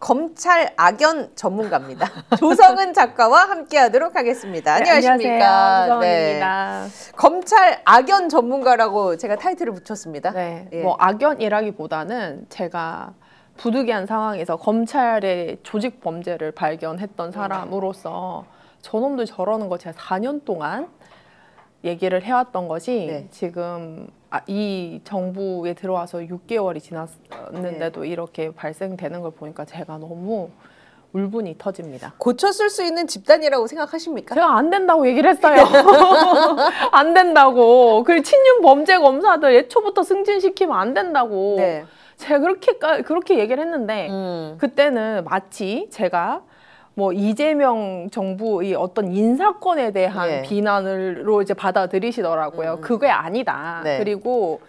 검찰 악연 전문가입니다. 조성은 작가와 함께하도록 하겠습니다. 네, 안녕하십니까? 안녕하세요. 조성은입니다. 네. 검찰 악연 전문가라고 제가 타이틀을 붙였습니다. 네, 예. 뭐 악연이라기보다는 제가 부득이한 상황에서 검찰의 조직 범죄를 발견했던 사람으로서 저놈들 저러는 거 제가 4년 동안 얘기를 해왔던 것이 네. 지금 이 정부에 들어와서 6개월이 지났는데도 이렇게 발생되는 걸 보니까 제가 너무 울분이 터집니다. 고쳤을 수 있는 집단이라고 생각하십니까? 제가 안 된다고 얘기를 했어요. 안 된다고. 그리고 친윤 범죄 검사들 애초부터 승진시키면 안 된다고. 네. 제가 그렇게 얘기를 했는데 그때는 마치 제가 뭐 이재명 정부의 어떤 인사권에 대한 예. 비난으로 이제 받아들이시더라고요. 그게 아니다. 네. 그리고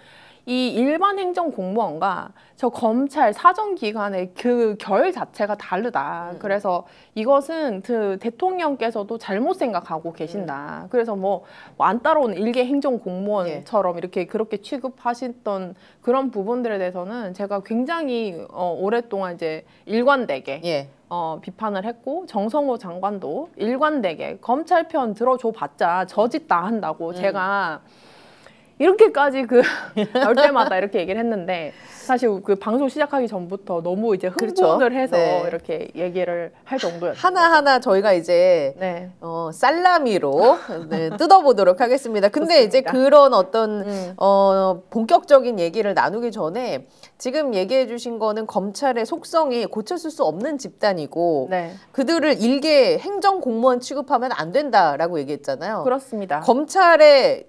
이 일반 행정 공무원과 저 검찰 사정기관의 그 결 자체가 다르다. 그래서 이것은 그 대통령께서도 잘못 생각하고 계신다. 그래서 뭐 안 따라오는 일개 행정 공무원처럼 이렇게 그렇게 취급하셨던 그런 부분들에 대해서는 제가 굉장히 오랫동안 이제 일관되게 비판을 했고, 정성호 장관도 일관되게 검찰 편 들어줘 봤자 저짓 다 한다고 제가 이렇게까지 나올 때마다 이렇게 얘기를 했는데, 사실 그 방송 시작하기 전부터 너무 이제 흥분을 해서 이렇게 얘기를 할 정도였어요. 하나하나 저희가 이제 살라미로 뜯어보도록 하겠습니다. 근데 이제 그런 어떤 본격적인 얘기를 나누기 전에 지금 얘기해 주신 거는 검찰의 속성이 고쳤을 수 없는 집단이고 그들을 일개 행정공무원 취급하면 안 된다라고 얘기했잖아요. 그렇습니다. 검찰의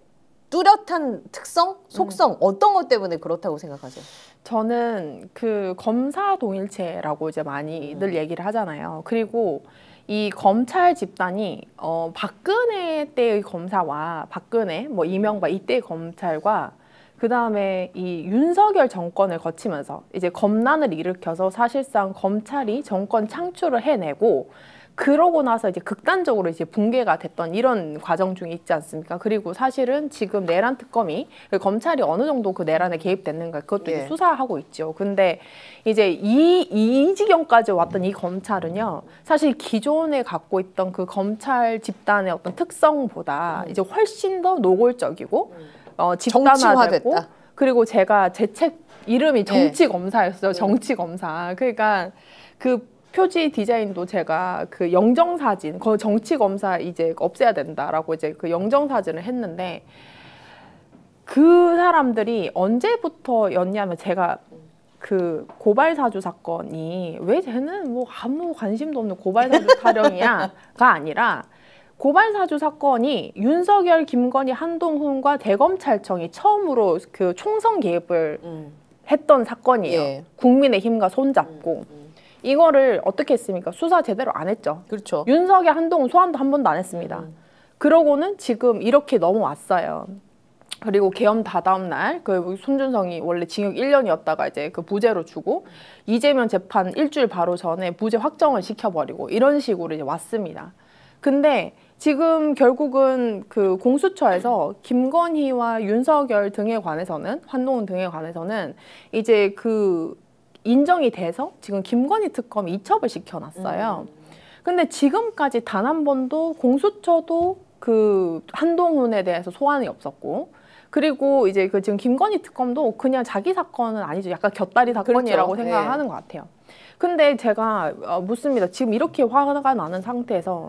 뚜렷한 특성, 속성 어떤 것 때문에 그렇다고 생각하세요? 저는 그 검사 동일체라고 이제 많이들 얘기를 하잖아요. 그리고 이 검찰 집단이 박근혜 때의 검사와 박근혜, 뭐 이명박 이때의 검찰과 그 다음에 이 윤석열 정권을 거치면서 이제 검난을 일으켜서 사실상 검찰이 정권 창출을 해내고, 그러고 나서 이제 극단적으로 이제 붕괴가 됐던 이런 과정 중에 있지 않습니까? 그리고 사실은 지금 내란 특검이 검찰이 어느 정도 그 내란에 개입됐는가 그것도 이제 수사하고 있죠. 근데 이제 이 지경까지 왔던 이 검찰은요, 사실 기존에 갖고 있던 그 검찰 집단의 어떤 특성보다 이제 훨씬 더 노골적이고 집단화됐고, 그리고 제가 제 책 이름이 정치검사였어요. 정치검사. 그러니까 그 표지 디자인도 제가 그 영정사진, 그 정치검사 이제 없애야 된다라고 이제 그 영정사진을 했는데, 그 사람들이 언제부터였냐면, 제가 그 고발사주 사건이 왜 쟤는 뭐 아무 관심도 없는 고발사주 타령이야가 아니라, 고발사주 사건이 윤석열, 김건희, 한동훈과 대검찰청이 처음으로 그 총선 개입을 했던 사건이에요. 국민의힘과 손잡고. 이거를 어떻게 했습니까? 수사 제대로 안 했죠. 그렇죠. 윤석열, 한동훈 소환도 한 번도 안 했습니다. 그러고는 지금 이렇게 넘어왔어요. 그리고 계엄 다다음 날 그 손준성이 원래 징역 1년이었다가 이제 그 부재로 주고, 이재명 재판 일주일 바로 전에 부재 확정을 시켜버리고 이런 식으로 이제 왔습니다. 근데 지금 결국은 그 공수처에서 김건희와 윤석열 등에 관해서는, 한동훈 등에 관해서는 이제 그 인정이 돼서 지금 김건희 특검이 이첩을 시켜놨어요. 근데 지금까지 단 한 번도 공수처도 그 한동훈에 대해서 소환이 없었고, 그리고 이제 그 지금 김건희 특검도 그냥 자기 사건은 아니죠. 약간 곁다리 사건이라고 생각하는 것 같아요. 근데 제가 묻습니다. 지금 이렇게 화가 나는 상태에서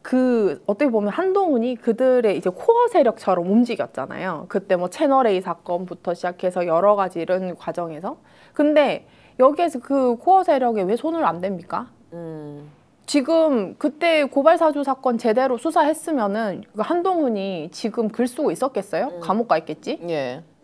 그 어떻게 보면 한동훈이 그들의 이제 코어 세력처럼 움직였잖아요. 그때 뭐 채널A 사건부터 시작해서 여러 가지 이런 과정에서. 근데 여기에서 그 코어 세력에 왜 손을 안 댑니까? 지금 그때 고발사주 사건 제대로 수사했으면은 한동훈이 지금 글 쓰고 있었겠어요? 감옥 가 있겠지?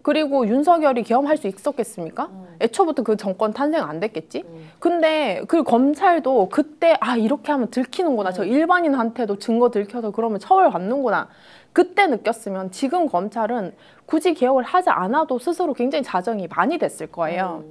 그리고 윤석열이 계엄할 수 있었겠습니까? 애초부터 그 정권 탄생 안 됐겠지? 근데 그 검찰도 그때 이렇게 하면 들키는구나. 저 일반인한테도 증거 들켜서 그러면 처벌받는구나. 그때 느꼈으면 지금 검찰은 굳이 개혁을 하지 않아도 스스로 굉장히 자정이 많이 됐을 거예요.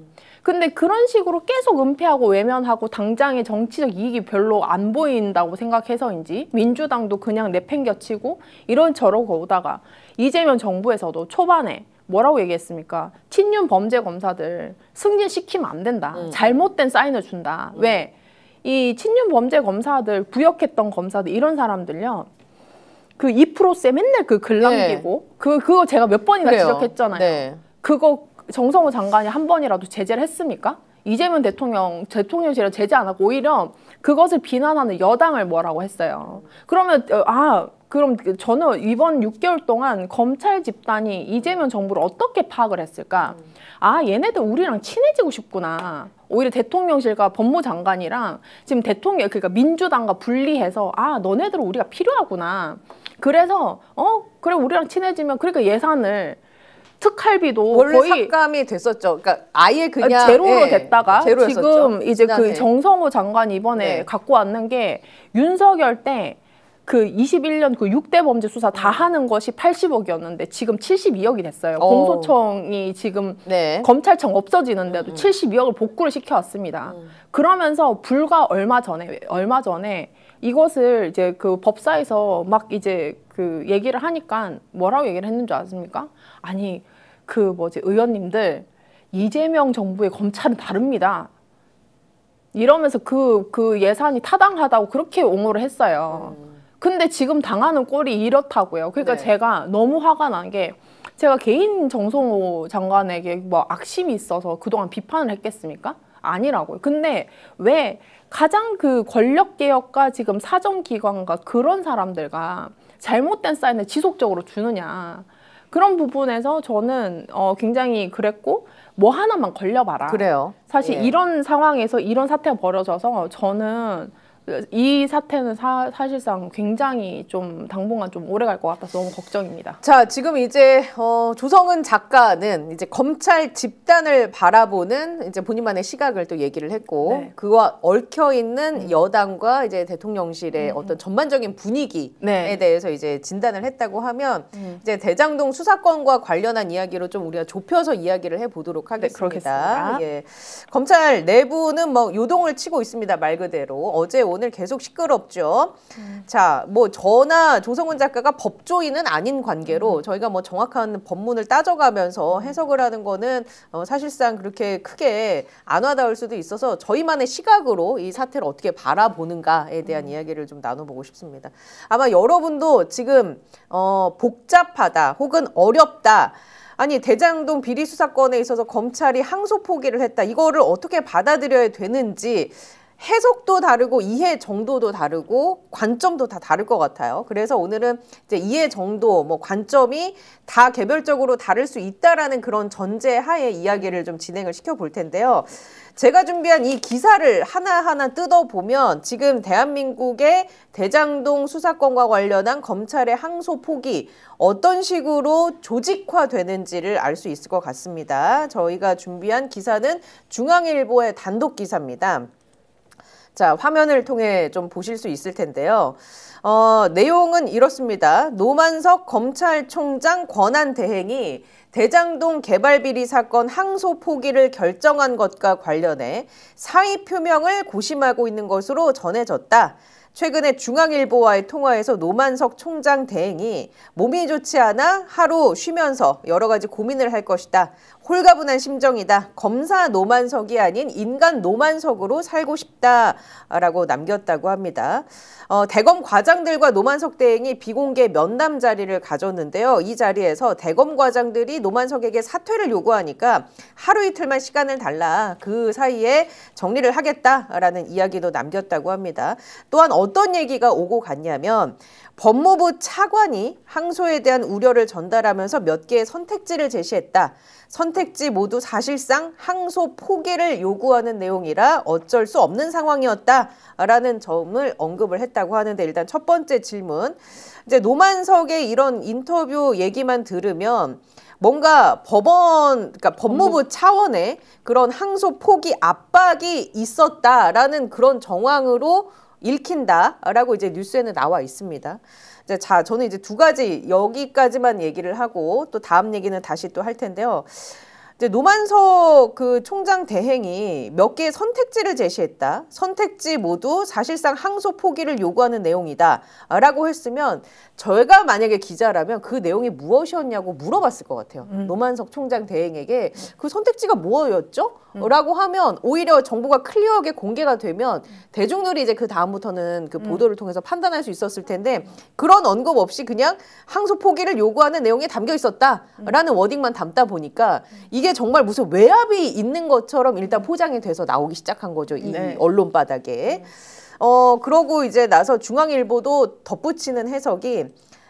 근데 그런 식으로 계속 은폐하고 외면하고 당장의 정치적 이익이 별로 안 보인다고 생각해서인지 민주당도 그냥 내팽겨치고 이런 저러고 오다가 이재명 정부에서도 초반에 뭐라고 얘기했습니까? 친윤 범죄 검사들 승진시키면 안 된다. 잘못된 사인을 준다. 왜? 이 친윤 범죄 검사들, 부역했던 검사들 이런 사람들요. 그 2%세 맨날 그 글 남기고 그거 제가 몇 번이나 지적했잖아요. 네. 그거 정성호 장관이 한 번이라도 제재를 했습니까? 이재명 대통령실을 제재 안 하고 오히려 그것을 비난하는 여당을 뭐라고 했어요. 그러면 그럼 저는 이번 6개월 동안 검찰 집단이 이재명 정부를 어떻게 파악을 했을까? 얘네들 우리랑 친해지고 싶구나. 오히려 대통령실과 법무장관이랑 지금 그러니까 민주당과 분리해서 너네들은 우리가 필요하구나. 그래서 그래 우리랑 친해지면 그러니까 예산을 특할비도 원래 거의 삭감이 됐었죠. 그러니까 아예 그냥 제로로 됐다가 제로였었죠. 지금 이제 그 정성호 장관이 이번에 갖고 왔는 게 윤석열 때 그 21년 그 6대 범죄 수사 다 하는 것이 80억이었는데 지금 72억이 됐어요. 공소청이 지금 검찰청 없어지는데도 72억을 복구를 시켜왔습니다. 그러면서 불과 얼마 전에 이것을 이제 그 법사에서 막 이제 그 얘기를 하니까 뭐라고 얘기를 했는 줄 아십니까? 아니 의원님들 이재명 정부의 검찰은 다릅니다. 이러면서 그 예산이 타당하다고 그렇게 옹호를 했어요. 근데 지금 당하는 꼴이 이렇다고요. 그러니까 제가 너무 화가 난 게 제가 개인 정성호 장관에게 뭐 악심이 있어서 그동안 비판을 했겠습니까? 아니라고요. 근데 왜 가장 그 권력개혁과 지금 사정기관과 그런 사람들과 잘못된 사인을 지속적으로 주느냐. 그런 부분에서 저는 굉장히 그랬고 뭐 하나만 걸려봐라. 그래요. 사실 이런 상황에서 이런 사태가 벌어져서 저는 이 사태는 사실상 굉장히 좀 당분간 좀 오래 갈 것 같아서 너무 걱정입니다. 자, 지금 이제 조성은 작가는 이제 검찰 집단을 바라보는 이제 본인만의 시각을 또 얘기를 했고 그와 얽혀 있는 여당과 이제 대통령실의 어떤 전반적인 분위기에 대해서 이제 진단을 했다고 하면 이제 대장동 수사권과 관련한 이야기로 좀 우리가 좁혀서 이야기를 해보도록 하겠습니다. 검찰 내부는 뭐 요동을 치고 있습니다. 말 그대로 어제 오늘 계속 시끄럽죠. 자, 뭐 저나 조성은 작가가 법조인은 아닌 관계로 저희가 뭐 정확한 법문을 따져가면서 해석을 하는 거는 사실상 그렇게 크게 안 와닿을 수도 있어서 저희만의 시각으로 이 사태를 어떻게 바라보는가에 대한 이야기를 좀 나눠보고 싶습니다. 아마 여러분도 지금 복잡하다 혹은 어렵다. 아니 대장동 비리 수사건에 있어서 검찰이 항소 포기를 했다. 이거를 어떻게 받아들여야 되는지 해석도 다르고 이해 정도도 다르고 관점도 다 다를 것 같아요. 그래서 오늘은 이제 이해 정도, 뭐 관점이 다 개별적으로 다를 수 있다라는 그런 전제하에 이야기를 좀 진행을 시켜볼 텐데요. 제가 준비한 이 기사를 하나하나 뜯어보면 지금 대한민국의 대장동 수사권과 관련한 검찰의 항소 포기 어떤 식으로 조직화되는지를 알 수 있을 것 같습니다. 저희가 준비한 기사는 중앙일보의 단독 기사입니다. 자, 화면을 통해 좀 보실 수 있을 텐데요. 내용은 이렇습니다. 노만석 검찰총장 권한대행이 대장동 개발비리 사건 항소 포기를 결정한 것과 관련해 사의 표명을 고심하고 있는 것으로 전해졌다. 최근에 중앙일보와의 통화에서 노만석 총장 대행이 몸이 좋지 않아 하루 쉬면서 여러 가지 고민을 할 것이다. 홀가분한 심정이다. 검사 노만석이 아닌 인간 노만석으로 살고 싶다라고 남겼다고 합니다. 대검 과장들과 노만석 대행이 비공개 면담 자리를 가졌는데요. 이 자리에서 대검 과장들이 노만석에게 사퇴를 요구하니까 하루 이틀만 시간을 달라. 그 사이에 정리를 하겠다라는 이야기도 남겼다고 합니다. 또한 어떤 얘기가 오고 갔냐면 법무부 차관이 항소에 대한 우려를 전달하면서 몇 개의 선택지를 제시했다. 선택지 모두 사실상 항소 포기를 요구하는 내용이라 어쩔 수 없는 상황이었다라는 점을 언급을 했다고 하는데 일단 첫 번째 질문. 이제 노만석의 이런 인터뷰 얘기만 들으면 뭔가 그러니까 법무부 차원의 그런 항소 포기 압박이 있었다라는 그런 정황으로 읽힌다라고 이제 뉴스에는 나와 있습니다. 자, 저는 이제 두 가지 여기까지만 얘기를 하고 또 다음 얘기는 다시 또 할 텐데요. 이제 노만석 그 총장 대행이 몇 개의 선택지를 제시했다. 선택지 모두 사실상 항소 포기를 요구하는 내용이다. 라고 했으면 저희가 만약에 기자라면 그 내용이 무엇이었냐고 물어봤을 것 같아요. 노만석 총장 대행에게 그 선택지가 뭐였죠? 라고 하면 오히려 정보가 클리어하게 공개가 되면 대중들이 이제 그 다음부터는 그 보도를 통해서 판단할 수 있었을 텐데 그런 언급 없이 그냥 항소 포기를 요구하는 내용이 담겨 있었다라는 워딩만 담다 보니까 이게 정말 무슨 외압이 있는 것처럼 일단 포장이 돼서 나오기 시작한 거죠. 이 언론 바닥에. 그러고 이제 나서 중앙일보도 덧붙이는 해석이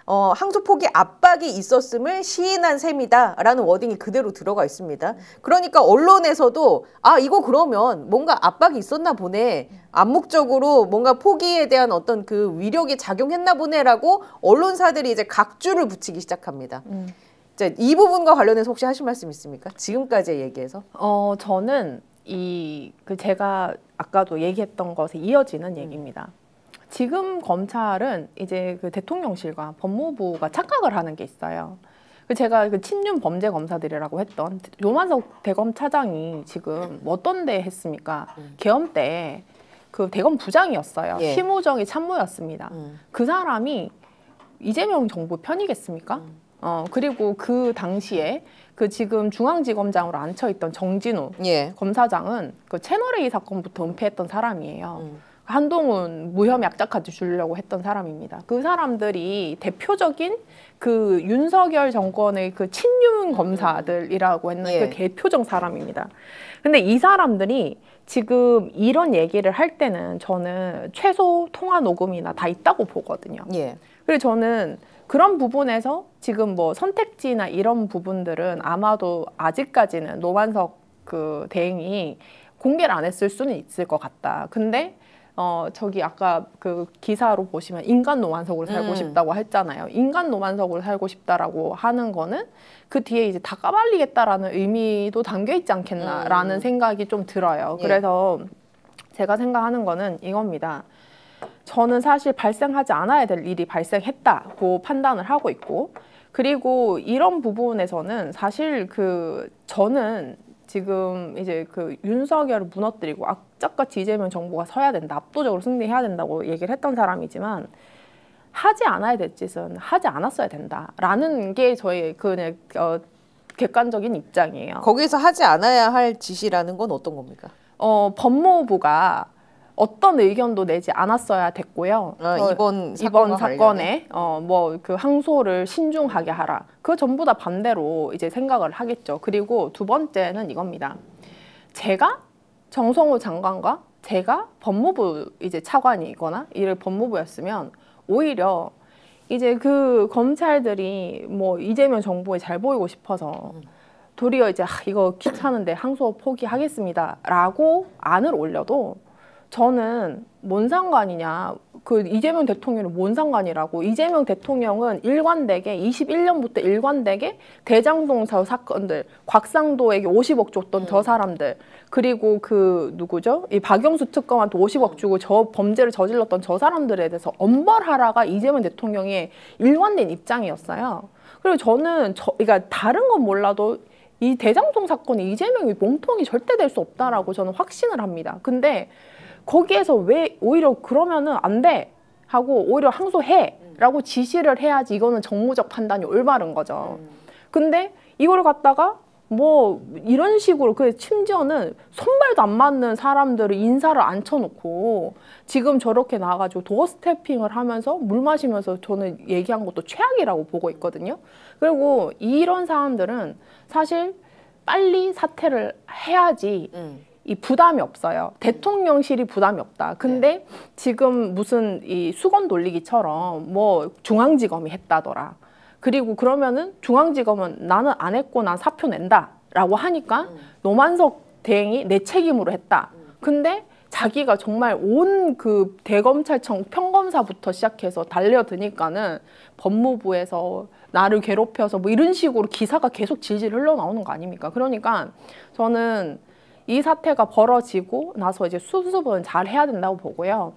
항소 포기 압박이 있었음을 시인한 셈이다라는 워딩이 그대로 들어가 있습니다. 그러니까 언론에서도 아 이거 그러면 뭔가 압박이 있었나 보네. 암묵적으로 뭔가 포기에 대한 어떤 그 위력이 작용했나 보네라고 언론사들이 이제 각주를 붙이기 시작합니다. 이제 이 부분과 관련해서 혹시 하실 말씀 있습니까? 지금까지의 얘기에서? 저는 제가 아까도 얘기했던 것에 이어지는 얘기입니다. 지금 검찰은 이제 그 대통령실과 법무부가 착각을 하는 게 있어요. 제가 그 친윤 범죄 검사들이라고 했던 노만석 대검 차장이 지금 어떤 데 했습니까? 계엄 때 그 대검 부장이었어요. 예. 심우정이 참모였습니다. 그 사람이 이재명 정부 편이겠습니까? 그리고 그 당시에 그 지금 중앙지검장으로 앉혀있던 정진우 검사장은 그 채널A 사건부터 은폐했던 사람이에요. 한동훈 무혐의 약자까지 주려고 했던 사람입니다. 그 사람들이 대표적인 그 윤석열 정권의 그 친윤 검사들이라고 했는 그 대표적 사람입니다. 근데 이 사람들이 지금 이런 얘기를 할 때는 저는 최소 통화 녹음이나 다 있다고 보거든요. 그래서 저는 그런 부분에서 지금 뭐 선택지나 이런 부분들은 아마도 아직까지는 노만석 그 대행이 공개를 안 했을 수는 있을 것 같다. 근데 저기 아까 그 기사로 보시면 인간 노만석으로 살고 싶다고 했잖아요. 인간 노만석으로 살고 싶다라고 하는 거는 그 뒤에 이제 다 까발리겠다라는 의미도 담겨 있지 않겠나라는 생각이 좀 들어요. 그래서 제가 생각하는 거는 이겁니다. 저는 사실 발생하지 않아야 될 일이 발생했다고 판단을 하고 있고, 그리고 이런 부분에서는 사실 저는 지금 이제 그 윤석열을 무너뜨리고 악착같이 이재명 정부가 서야 된다, 압도적으로 승리해야 된다고 얘기를 했던 사람이지만 하지 않아야 될 짓은 하지 않았어야 된다라는 게 저의 그냥 객관적인 입장이에요. 거기서 하지 않아야 할 짓이라는 건 어떤 겁니까? 법무부가 어떤 의견도 내지 않았어야 됐고요. 이번 사건에 뭐 그 항소를 신중하게 하라. 그 전부 다 반대로 이제 생각을 하겠죠. 그리고 두 번째는 이겁니다. 제가 정성호 장관과 제가 법무부 이제 차관이거나 이를 법무부였으면 오히려 이제 그 검찰들이 뭐 이재명 정부에 잘 보이고 싶어서 도리어 이제 이거 귀찮은데 항소 포기하겠습니다라고 안을 올려도 저는 뭔 상관이냐, 그 이재명 대통령은 뭔 상관이라고. 이재명 대통령은 일관되게 21년부터 일관되게 대장동 저 사건들, 곽상도에게 50억 줬던 저 사람들, 그리고 그 누구죠? 이 박영수 특검한테 50억 주고 저 범죄를 저질렀던 저 사람들에 대해서 엄벌하라가 이재명 대통령의 일관된 입장이었어요. 그리고 저는 그러니까 다른 건 몰라도 이 대장동 사건이 이재명이 몸통이 절대 될 수 없다라고 저는 확신을 합니다. 근데 거기에서 왜 오히려 그러면은 안 돼 하고 오히려 항소해 라고 지시를 해야지 이거는 정무적 판단이 올바른 거죠. 근데 이걸 갖다가 뭐 이런 식으로 심지어는 손발도 안 맞는 사람들을 인사를 앉혀놓고 지금 저렇게 나와가지고 도어 스태핑을 하면서 물 마시면서 저는 얘기한 것도 최악이라고 보고 있거든요. 그리고 이런 사람들은 사실 빨리 사퇴를 해야지 이 부담이 없어요. 대통령실이 부담이 없다. 근데 지금 무슨 이 수건 돌리기처럼 뭐 중앙지검이 했다더라. 그리고 그러면은 중앙지검은 나는 안 했고 난 사표 낸다 라고 하니까 노만석 대행이 내 책임으로 했다. 근데 자기가 정말 온 그 대검찰청 평검사부터 시작해서 달려드니까는 법무부에서 나를 괴롭혀서 뭐 이런 식으로 기사가 계속 질질 흘러나오는 거 아닙니까? 그러니까 저는 이 사태가 벌어지고 나서 이제 수습은 잘 해야 된다고 보고요.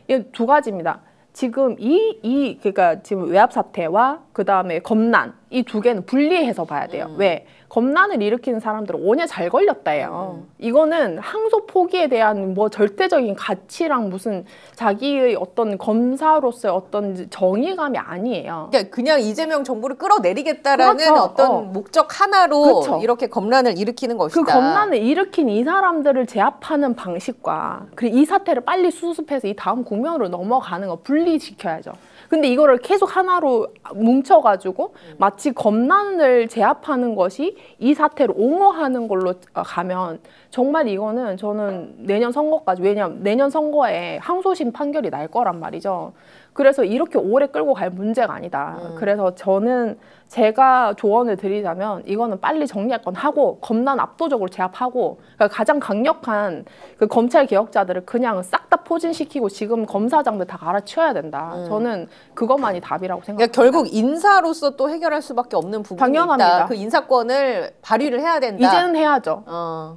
이 두 가지입니다. 지금 그러니까 지금 외압 사태와 그 다음에 검난 이 두 개는 분리해서 봐야 돼요. 왜? 검난을 일으키는 사람들은 오냐 잘 걸렸다예요. 이거는 항소 포기에 대한 뭐 절대적인 가치랑 무슨 자기의 어떤 검사로서의 어떤 정의감이 아니에요. 그러니까 그냥 이재명 정부를 끌어내리겠다라는 그렇죠. 어떤 목적 하나로 그렇죠. 이렇게 검난을 일으키는 것이다. 그 검난을 일으킨 이 사람들을 제압하는 방식과 그리고 이 사태를 빨리 수습해서 이 다음 국면으로 넘어가는 거 분리시켜야죠. 근데 이거를 계속 하나로 뭉쳐가지고 마치 검난을 제압하는 것이 이 사태를 옹호하는 걸로 가면 정말 이거는 저는 내년 선거까지, 왜냐하면 내년 선거에 항소심 판결이 날 거란 말이죠. 그래서 이렇게 오래 끌고 갈 문제가 아니다. 그래서 저는 제가 조언을 드리자면 이거는 빨리 정리할 건 하고 검난 압도적으로 제압하고 그러니까 가장 강력한 그 검찰 개혁자들을 그냥 싹 다 포진시키고 지금 검사장들 다 갈아치워야 된다. 저는 그것만이 답이라고 생각합니다. 그러니까 결국 인사로서 또 해결할 수밖에 없는 부분이 당연합니다. 있다. 그 인사권을 발휘를 해야 된다. 이제는 해야죠.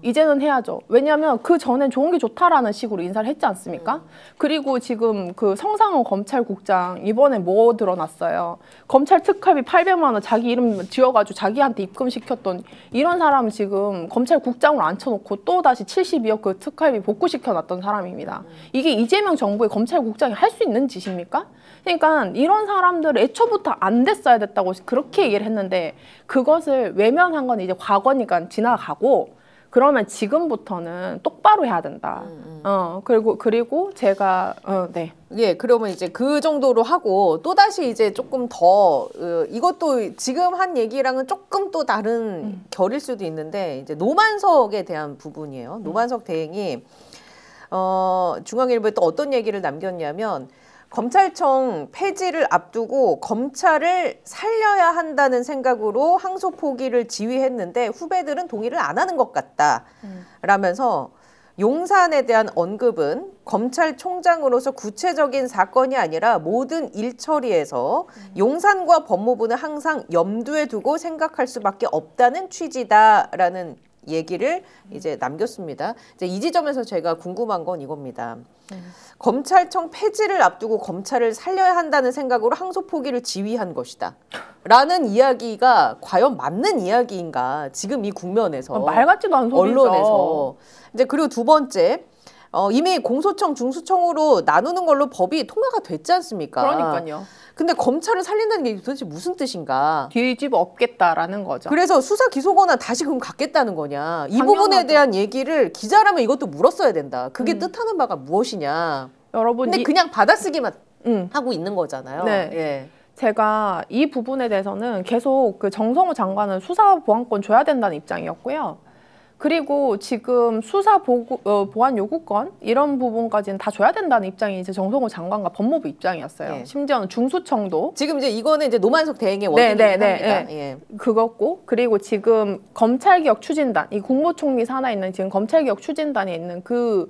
이제는 해야죠. 왜냐하면 그 전엔 좋은 게 좋다라는 식으로 인사를 했지 않습니까? 그리고 지금 그 성상원 검찰국장 이번에 뭐 드러났어요? 검찰 특활비 800만 원 자기 이름 지어가지고 자기한테 입금시켰던 이런 사람은 지금 검찰국장으로 앉혀놓고 또 다시 72억 그 특활비 복구시켜놨던 사람입니다. 이게 이재명 정부의 검찰국장이 할 수 있는 짓입니까? 그러니까 이런 사람들 애초부터 안 됐어야 됐다고 그렇게 얘기를 했는데 그것을 외면한 건 이제 과거니까 지나가고 그러면 지금부터는 똑바로 해야 된다. 그리고 제가 네. 예, 그러면 이제 그 정도로 하고 또 다시 이제 조금 더 이것도 지금 한 얘기랑은 조금 또 다른 결일 수도 있는데 이제 노만석에 대한 부분이에요. 노만석 대행이 중앙일보에 또 어떤 얘기를 남겼냐면 검찰청 폐지를 앞두고 검찰을 살려야 한다는 생각으로 항소 포기를 지휘했는데 후배들은 동의를 안 하는 것 같다 라면서 용산에 대한 언급은 검찰총장으로서 구체적인 사건이 아니라 모든 일처리에서 용산과 법무부는 항상 염두에 두고 생각할 수밖에 없다는 취지다라는 얘기를 이제 남겼습니다. 이제 이 지점에서 제가 궁금한 건 이겁니다. 검찰청 폐지를 앞두고 검찰을 살려야 한다는 생각으로 항소 포기를 지휘한 것이다. 라는 이야기가 과연 맞는 이야기인가? 지금 이 국면에서 말 같지도 않은 소리죠. 언론에서. 이제 그리고 두 번째, 이미 공소청, 중수청으로 나누는 걸로 법이 통과가 됐지 않습니까? 그러니까요. 근데 검찰을 살린다는 게 도대체 무슨 뜻인가? 뒤집어 엎겠다라는 거죠. 그래서 수사 기소 권한 다시 그럼 갖겠다는 거냐? 이 부분에 대한 얘기를 기자라면 이것도 물었어야 된다. 그게 뜻하는 바가 무엇이냐? 여러분, 근데 그냥 받아쓰기만 하고 있는 거잖아요. 네. 예. 제가 이 부분에 대해서는 계속 그 정성호 장관은 수사 보안권 줘야 된다는 입장이었고요. 그리고 지금 수사 보안 요구권 이런 부분까지는 다 줘야 된다는 입장이 이제 정성호 장관과 법무부 입장이었어요. 예. 심지어는 중수청도 지금 이제 이거는 이제 노만석 대행의 원인이긴 합니다. 예. 그것고 그리고 지금 검찰개혁 추진단 이 국무총리 산하에 있는 지금 검찰개혁 추진단에 있는 그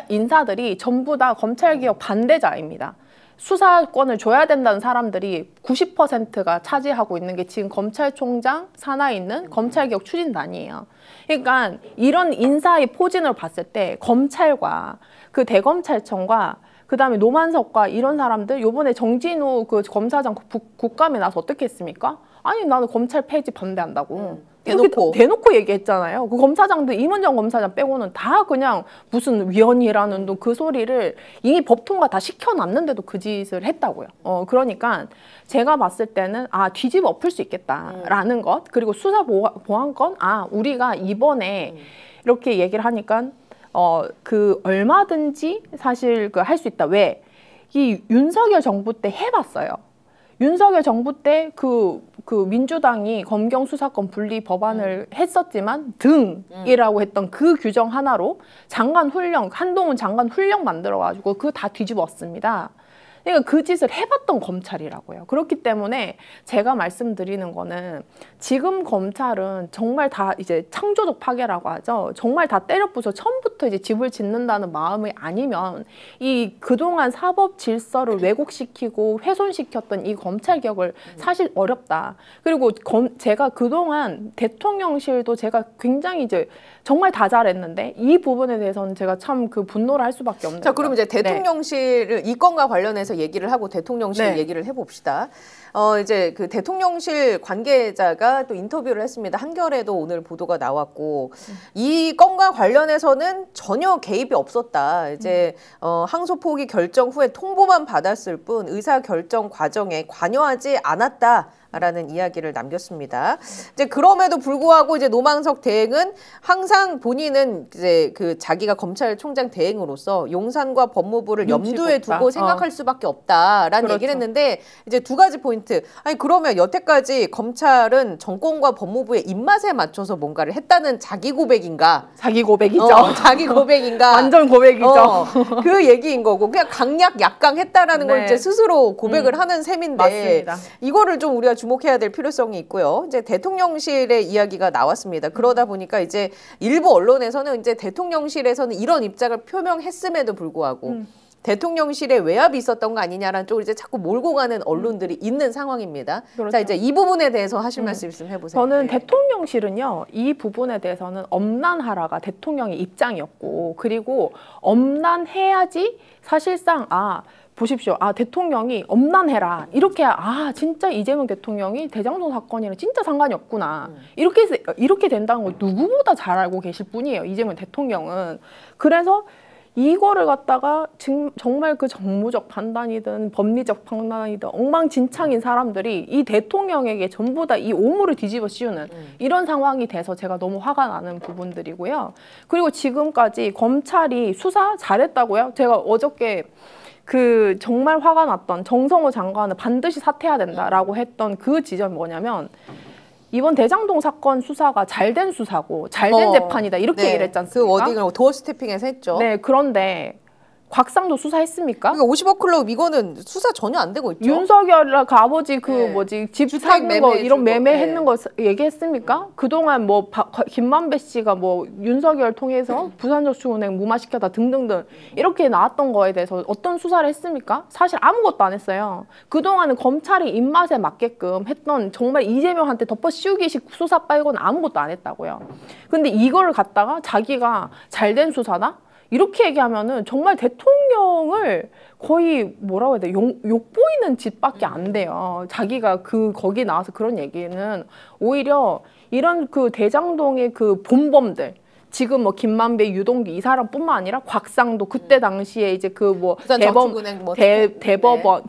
인사들이 전부 다 검찰개혁 반대자입니다. 수사권을 줘야 된다는 사람들이 90%가 차지하고 있는 게 지금 검찰총장 산하에 있는 검찰개혁 추진단이에요. 그러니까 이런 인사의 포진을 봤을 때 검찰과 그 대검찰청과 그다음에 노만석과 이런 사람들 요번에 정진우 그 검사장 국감에 나서 어떻게 했습니까? 아니 나는 검찰 폐지 반대한다고. 대놓고 얘기했잖아요. 그 검사장들 임은정 검사장 빼고는 다 그냥 무슨 위헌이라는 그 소리를 이미 법 통과 다 시켜놨는데도 그 짓을 했다고요. 그러니까 제가 봤을 때는 뒤집어 엎을 수 있겠다라는 것 그리고 수사 보안권 우리가 이번에 이렇게 얘기를 하니까 그 얼마든지 사실 그 할 수 있다. 왜? 이 윤석열 정부 때 해봤어요. 윤석열 정부 때 그 민주당이 검경 수사권 분리 법안을 했었지만 등이라고 했던 그 규정 하나로 장관 훈령, 한동훈 장관 훈령 만들어가지고 그거 다 뒤집었습니다. 그러니까 그 짓을 해봤던 검찰이라고요. 그렇기 때문에 제가 말씀드리는 거는 지금 검찰은 정말 다 이제 창조적 파괴라고 하죠. 정말 다 때려 부숴 처음부터 이제 집을 짓는다는 마음이 아니면 이 그동안 사법 질서를 왜곡시키고 훼손시켰던 이 검찰 개혁을 사실 어렵다. 그리고 제가 그동안 대통령실도 제가 굉장히 이제 정말 다 잘했는데 이 부분에 대해서는 제가 참 그 분노를 할 수밖에 없는 자, 그럼 이제 대통령실을 이 건과 관련해서 대해서 얘기를 하고 대통령실 네. 얘기를 해봅시다. 이제 그 대통령실 관계자가 또 인터뷰를 했습니다. 한겨레도 오늘 보도가 나왔고 이 건과 관련해서는 전혀 개입이 없었다. 이제 항소 포기 결정 후에 통보만 받았을 뿐 의사 결정 과정에 관여하지 않았다. 라는 이야기를 남겼습니다. 이제 그럼에도 불구하고 이제 노만석 대행은 항상 본인은 이제 그 자기가 검찰총장 대행으로서 용산과 법무부를 염두에 두고 생각할 수밖에 없다라는 그렇죠. 얘기를 했는데 이제 두 가지 포인트. 아니 그러면 여태까지 검찰은 정권과 법무부의 입맛에 맞춰서 뭔가를 했다는 자기 고백인가? 자기 고백이죠. 자기 고백인가? 완전 고백이죠. 그 얘기인 거고 그냥 강약 약강했다라는 걸 이제 스스로 고백을 하는 셈인데 맞습니다. 이거를 좀 우리가 주목해야 될 필요성이 있고요. 이제 대통령실의 이야기가 나왔습니다. 그러다 보니까 이제 일부 언론에서는 이제 대통령실에서는 이런 입장을 표명했음에도 불구하고 대통령실에 외압이 있었던 거 아니냐라는 쪽을 이제 자꾸 몰고 가는 언론들이 있는 상황입니다. 그렇죠. 자, 이제 이 부분에 대해서 하실 말씀 있으면 해보세요. 저는 대통령실은요, 이 부분에 대해서는 엄난하라가 대통령의 입장이었고, 그리고 엄난해야지 사실상, 보십시오. 대통령이 엄난해라. 이렇게, 진짜 이재명 대통령이 대장동 사건이랑 진짜 상관이 없구나. 이렇게 된다는 걸 누구보다 잘 알고 계실 분이에요. 이재명 대통령은. 그래서 이거를 갖다가 정말 그 정무적 판단이든 법리적 판단이든 엉망진창인 사람들이 이 대통령에게 전부 다 이 오물을 뒤집어 씌우는 이런 상황이 돼서 제가 너무 화가 나는 부분들이고요. 그리고 지금까지 검찰이 수사 잘했다고요? 제가 어저께 정말 화가 났던 정성호 장관은 반드시 사퇴해야 된다라고 했던 그 지점이 뭐냐면 이번 대장동 사건 수사가 잘된 수사고 잘된 재판이다 이렇게 얘기를 했지 않습니까? 그 워딩을 도어 스태핑에서 했죠. 네, 그런데 곽상도 수사했습니까? 그러니까 50억 클럽 이거는 수사 전혀 안 되고 있죠. 윤석열 그 아버지 집 사는 거 이런 매매했는 거 얘기했습니까? 그동안 김만배 씨가 윤석열 통해서 부산저축은행 무마시켰다 등등등 이렇게 나왔던 거에 대해서 어떤 수사를 했습니까? 사실 아무것도 안 했어요. 그동안은 검찰이 입맛에 맞게끔 했던 정말 이재명한테 덮어씌우기식 수사 빼고는 아무것도 안 했다고요. 근데 이거를 갖다가 자기가 잘된 수사다? 이렇게 얘기하면은 정말 대통령을 거의 뭐라고 해야 돼? 욕보이는 짓밖에 안 돼요. 자기가 거기 나와서 그런 얘기는 오히려 이런 대장동의 본범들 지금 김만배, 유동규 이 사람뿐만 아니라 곽상도 그때 당시에 이제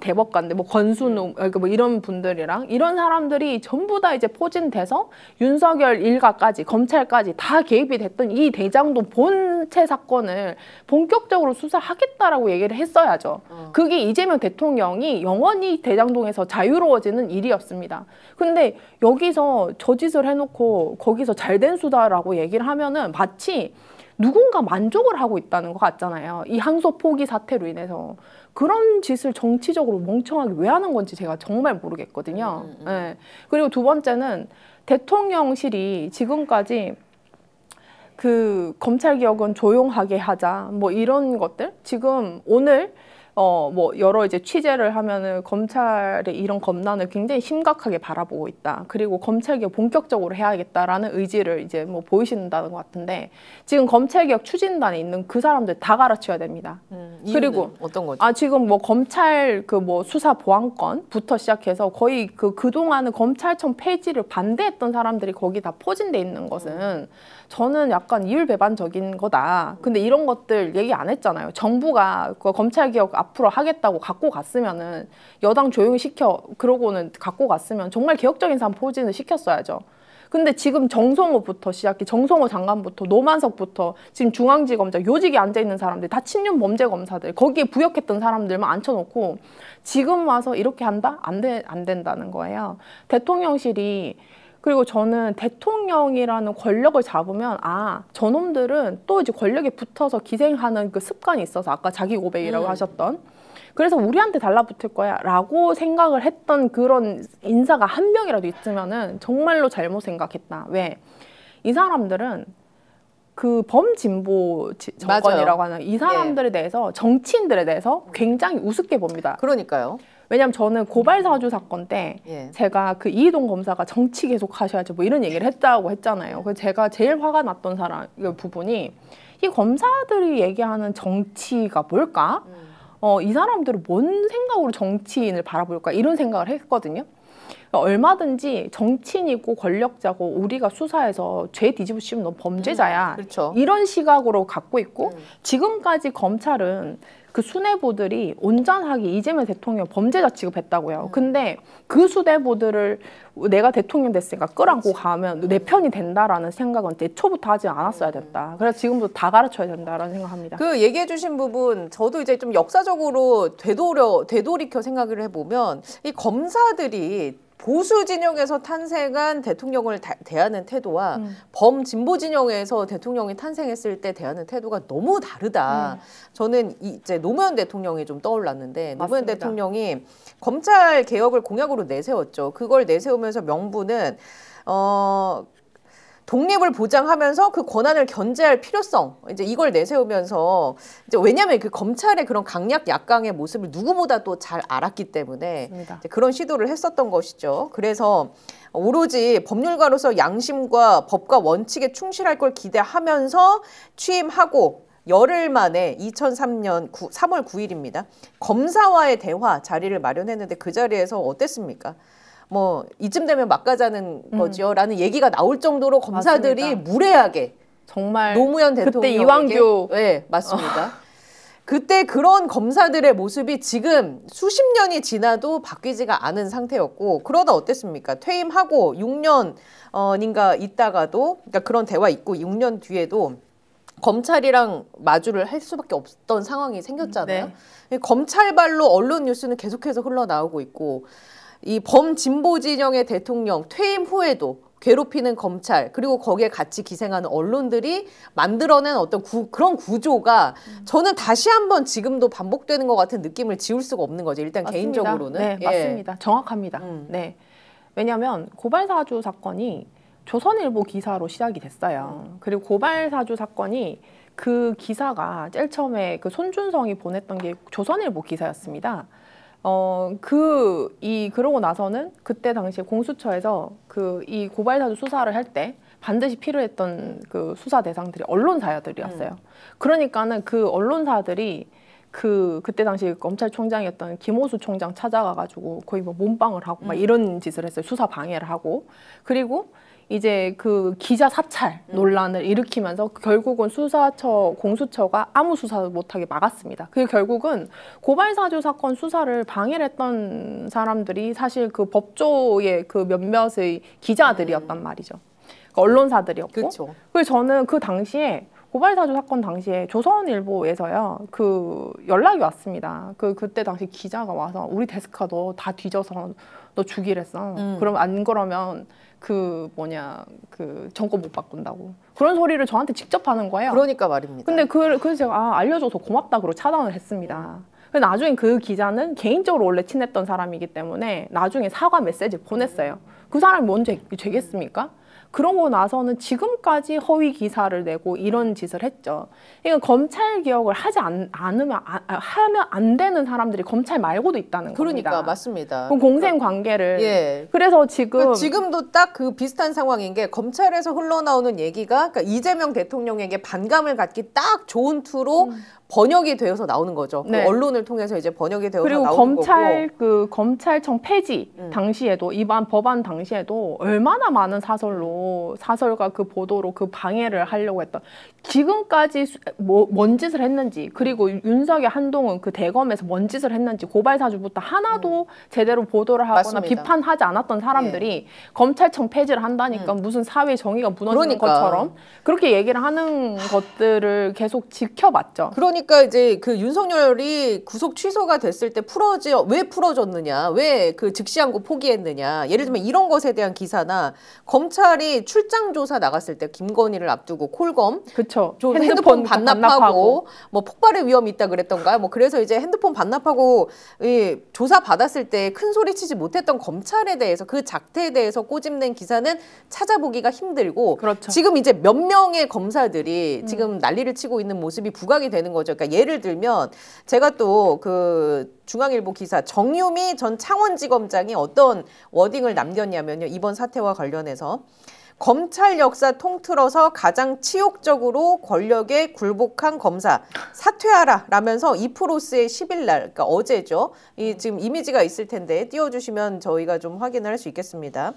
대법관들 권순우 이런 분들이랑 이런 사람들이 전부 다 이제 포진돼서 윤석열 일가까지 검찰까지 다 개입이 됐던 이 대장동 본체 사건을 본격적으로 수사하겠다라고 얘기를 했어야죠. 그게 이재명 대통령이 영원히 대장동에서 자유로워지는 일이었습니다. 근데 여기서 저 짓을 해놓고 거기서 잘된 수다라고 얘기를 하면은 마치 누군가 만족을 하고 있다는 것 같잖아요. 이 항소 포기 사태로 인해서. 그런 짓을 정치적으로 멍청하게 왜 하는 건지 제가 정말 모르겠거든요. 네. 그리고 두 번째는 대통령실이 지금까지 검찰개혁은 조용하게 하자 이런 것들 지금 오늘 여러 이제 취재를 하면은 검찰의 이런 검난을 굉장히 심각하게 바라보고 있다. 그리고 검찰개혁 본격적으로 해야겠다라는 의지를 이제 보이신다는 것 같은데 지금 검찰개혁 추진단에 있는 그 사람들 다 갈아치워야 됩니다. 그리고 어떤 거죠? 지금 검찰 수사 보안권부터 시작해서 거의 그동안은 검찰청 폐지를 반대했던 사람들이 거기 다 포진돼 있는 것은 저는 약간 이율배반적인 거다. 근데 이런 것들 얘기 안 했잖아요. 정부가 검찰개혁 앞으로 하겠다고 갖고 갔으면은 여당 조용히 그러고는 갖고 갔으면 정말 개혁적인 사람 포진을 시켰어야죠. 근데 지금 정성호부터 시작해 정성호 장관부터 노만석부터 지금 중앙지검장 요직에 앉아있는 사람들 다 친윤 범죄 검사들 거기에 부역했던 사람들만 앉혀놓고 지금 와서 이렇게 한다? 안 된다는 거예요. 대통령실이 그리고 저는 대통령이라는 권력을 잡으면 저놈들은 또 이제 권력에 붙어서 기생하는 습관이 있어서 아까 자기 고백이라고 하셨던 그래서 우리한테 달라붙을 거야 라고 생각을 했던 그런 인사가 한 명이라도 있으면은 정말로 잘못 생각했다. 왜? 이 사람들은 범진보 정권이라고 하는 이 사람들에 대해서 정치인들에 대해서 굉장히 우습게 봅니다. 그러니까요. 왜냐면 저는 고발사주 사건 때 제가 이희동 검사가 정치 계속 하셔야죠 이런 얘기를 했다고 했잖아요. 그래서 제가 제일 화가 났던 부분이 이 검사들이 얘기하는 정치가 뭘까? 이 사람들은 뭔 생각으로 정치인을 바라볼까 이런 생각을 했거든요. 얼마든지 정치인이고 권력자고 우리가 수사해서 죄 뒤집어 씌우면 너 범죄자야. 그렇죠. 이런 시각으로 갖고 있고 지금까지 검찰은 그 수뇌부들이 온전하게 이재명 대통령 범죄자 취급했다고요. 근데 그 수뇌부들을 내가 대통령 됐으니까 끌어안고 가면 내 편이 된다라는 생각은 애초부터 하지 않았어야 됐다. 그래서 지금부터 다 가르쳐야 된다라는 생각합니다. 그 얘기해 주신 부분 저도 이제 좀 역사적으로 되돌이켜 생각을 해보면 이 검사들이 보수 진영에서 탄생한 대통령을 대하는 태도와 범진보 진영에서 대통령이 탄생했을 때 대하는 태도가 너무 다르다. 저는 이제 노무현 대통령이 좀 떠올랐는데 맞습니다. 노무현 대통령이 검찰 개혁을 공약으로 내세웠죠. 그걸 내세우면서 명분은 독립을 보장하면서 그 권한을 견제할 필요성 이제 이걸 내세우면서 이제 왜냐하면 그 검찰의 그런 강약 약강의 모습을 누구보다 또 잘 알았기 때문에 이제 그런 시도를 했었던 것이죠. 그래서 오로지 법률가로서 양심과 법과 원칙에 충실할 걸 기대하면서 취임하고 열흘 만에 2003년 3월 9일입니다. 검사와의 대화 자리를 마련했는데 그 자리에서 어땠습니까? 뭐 이쯤 되면 막가자는 거죠 라는 얘기가 나올 정도로 검사들이 맞습니다. 무례하게 정말 노무현 대통령에게 그때 이완규 네 맞습니다. 그때 그런 검사들의 모습이 지금 수십 년이 지나도 바뀌지가 않은 상태였고 그러다 어땠습니까? 퇴임하고 6년인가 있다가도 그러니까 그런 대화 있고 6년 뒤에도 검찰이랑 마주를 할 수밖에 없던 상황이 생겼잖아요. 네. 검찰발로 언론 뉴스는 계속해서 흘러나오고 있고 이 범진보 진영의 대통령 퇴임 후에도 괴롭히는 검찰 그리고 거기에 같이 기생하는 언론들이 만들어낸 어떤 그런 구조가 저는 다시 한번 지금도 반복되는 것 같은 느낌을 지울 수가 없는 거죠. 일단 맞습니다. 개인적으로는. 네, 예. 맞습니다. 정확합니다. 네. 왜냐하면 고발사주 사건이 조선일보 기사로 시작이 됐어요. 그리고 고발사주 사건이 그 기사가 제일 처음에 그 손준성이 보냈던 게 조선일보 기사였습니다. 그러고 나서는 그때 당시에 공수처에서 이 고발사주 수사를 할 때 반드시 필요했던 그 수사 대상들이 언론사들이었어요. 그러니까는 그 언론사들이 그때 당시 검찰총장이었던 김호수 총장 찾아가가지고 거의 뭐 몸빵을 하고 막 이런 짓을 했어요. 수사 방해를 하고. 그리고 이제 그 기자 사찰 논란을 일으키면서 결국은 공수처가 아무 수사도 못하게 막았습니다. 그 결국은 고발사주 사건 수사를 방해를 했던 사람들이 사실 그 법조의 그 몇몇의 기자들이었단 말이죠. 그러니까 언론사들이었고. 그쵸. 그래서 저는 그 당시에 고발사주 사건 당시에 조선일보에서요 그 연락이 왔습니다. 그때 당시 기자가 와서 우리 데스크가 너 다 뒤져서 너 죽이랬어. 그럼 안 그러면 그 정권 못 바꾼다고 그런 소리를 저한테 직접 하는 거예요. 그러니까 말입니다. 근데 그래서 제가 알려줘서 고맙다 그러고 차단을 했습니다. 근데 나중에 그 기자는 개인적으로 원래 친했던 사람이기 때문에 나중에 사과 메시지 보냈어요. 그 사람이 뭔 죄겠습니까? 그러고 나서는 지금까지 허위 기사를 내고 이런 짓을 했죠. 이건 검찰 개혁을 하면 안 되는 사람들이 검찰 말고도 있다는 그러니까, 겁니다. 맞습니다. 그럼 공생 관계를. 예. 그래서 지금도 딱 그 비슷한 상황인 게 검찰에서 흘러나오는 얘기가 그러니까 이재명 대통령에게 반감을 갖기 딱 좋은 투로 번역이 되어서 나오는 거죠. 네. 그 언론을 통해서 이제 번역이 되어서 그리고 나오는 거고. 검찰청 폐지 당시에도 이번 법안 당시에도 얼마나 많은 사설과 그 보도로 그 방해를 하려고 했던 지금까지 뭔 짓을 했는지 그리고 윤석열 한동훈 그 대검에서 뭔 짓을 했는지 고발사주부터 하나도 제대로 보도를 하거나 맞습니다. 비판하지 않았던 사람들이 검찰청 폐지를 한다니까 무슨 사회 정의가 무너지는 것처럼 그렇게 얘기를 하는 것들을 계속 지켜봤죠. 그러니까 이제 그 윤석열이 구속 취소가 됐을 때 왜 풀어졌느냐, 왜 그 즉시항고 포기했느냐, 예를 들면 이런 것에 대한 기사나 검찰이 출장 조사 나갔을 때 김건희를 앞두고 콜검, 그쵸. 핸드폰 반납하고 뭐 폭발의 위험이 있다 그랬던가요? 뭐 그래서 이제 핸드폰 반납하고 조사 받았을 때 큰 소리 치지 못했던 검찰에 대해서 그 작태에 대해서 꼬집낸 기사는 찾아보기가 힘들고 그렇죠. 지금 이제 몇 명의 검사들이 지금 난리를 치고 있는 모습이 부각이 되는 거죠. 그러니까 예를 들면 제가 또 그 중앙일보 기사 정유미 전 창원지검장이 어떤 워딩을 남겼냐면요. 이번 사태와 관련해서 검찰 역사 통틀어서 가장 치욕적으로 권력에 굴복한 검사 사퇴하라 라면서 이프로스의 10일 날, 그러니까 어제죠. 이 지금 이미지가 있을 텐데 띄워주시면 저희가 좀 확인을 할 수 있겠습니다.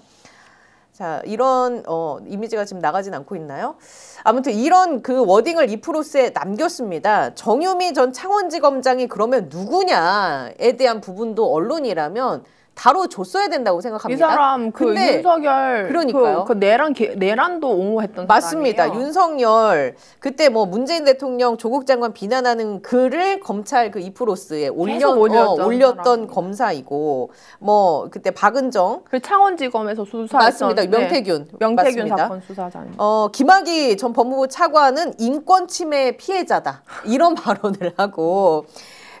자, 이런 이미지가 지금 나가진 않고 있나요? 아무튼 이런 그 워딩을 이프로스에 남겼습니다. 정유미 전 창원지검장이 그러면 누구냐에 대한 부분도 언론이라면 다뤄줬어야 된다고 생각합니다. 이 사람 그 윤석열 그러니까요. 그 내란도 옹호했던 맞습니다. 사람이에요. 윤석열 그때 뭐 문재인 대통령 조국 장관 비난하는 글을 검찰 그 이프로스에 올렸던 검사이고 뭐 그때 박은정 그 창원지검에서 수사했던 맞습니다. 명태균 맞습니다. 사건 수사장. 김학의 전 법무부 차관은 인권 침해 피해자다 이런 발언을 하고.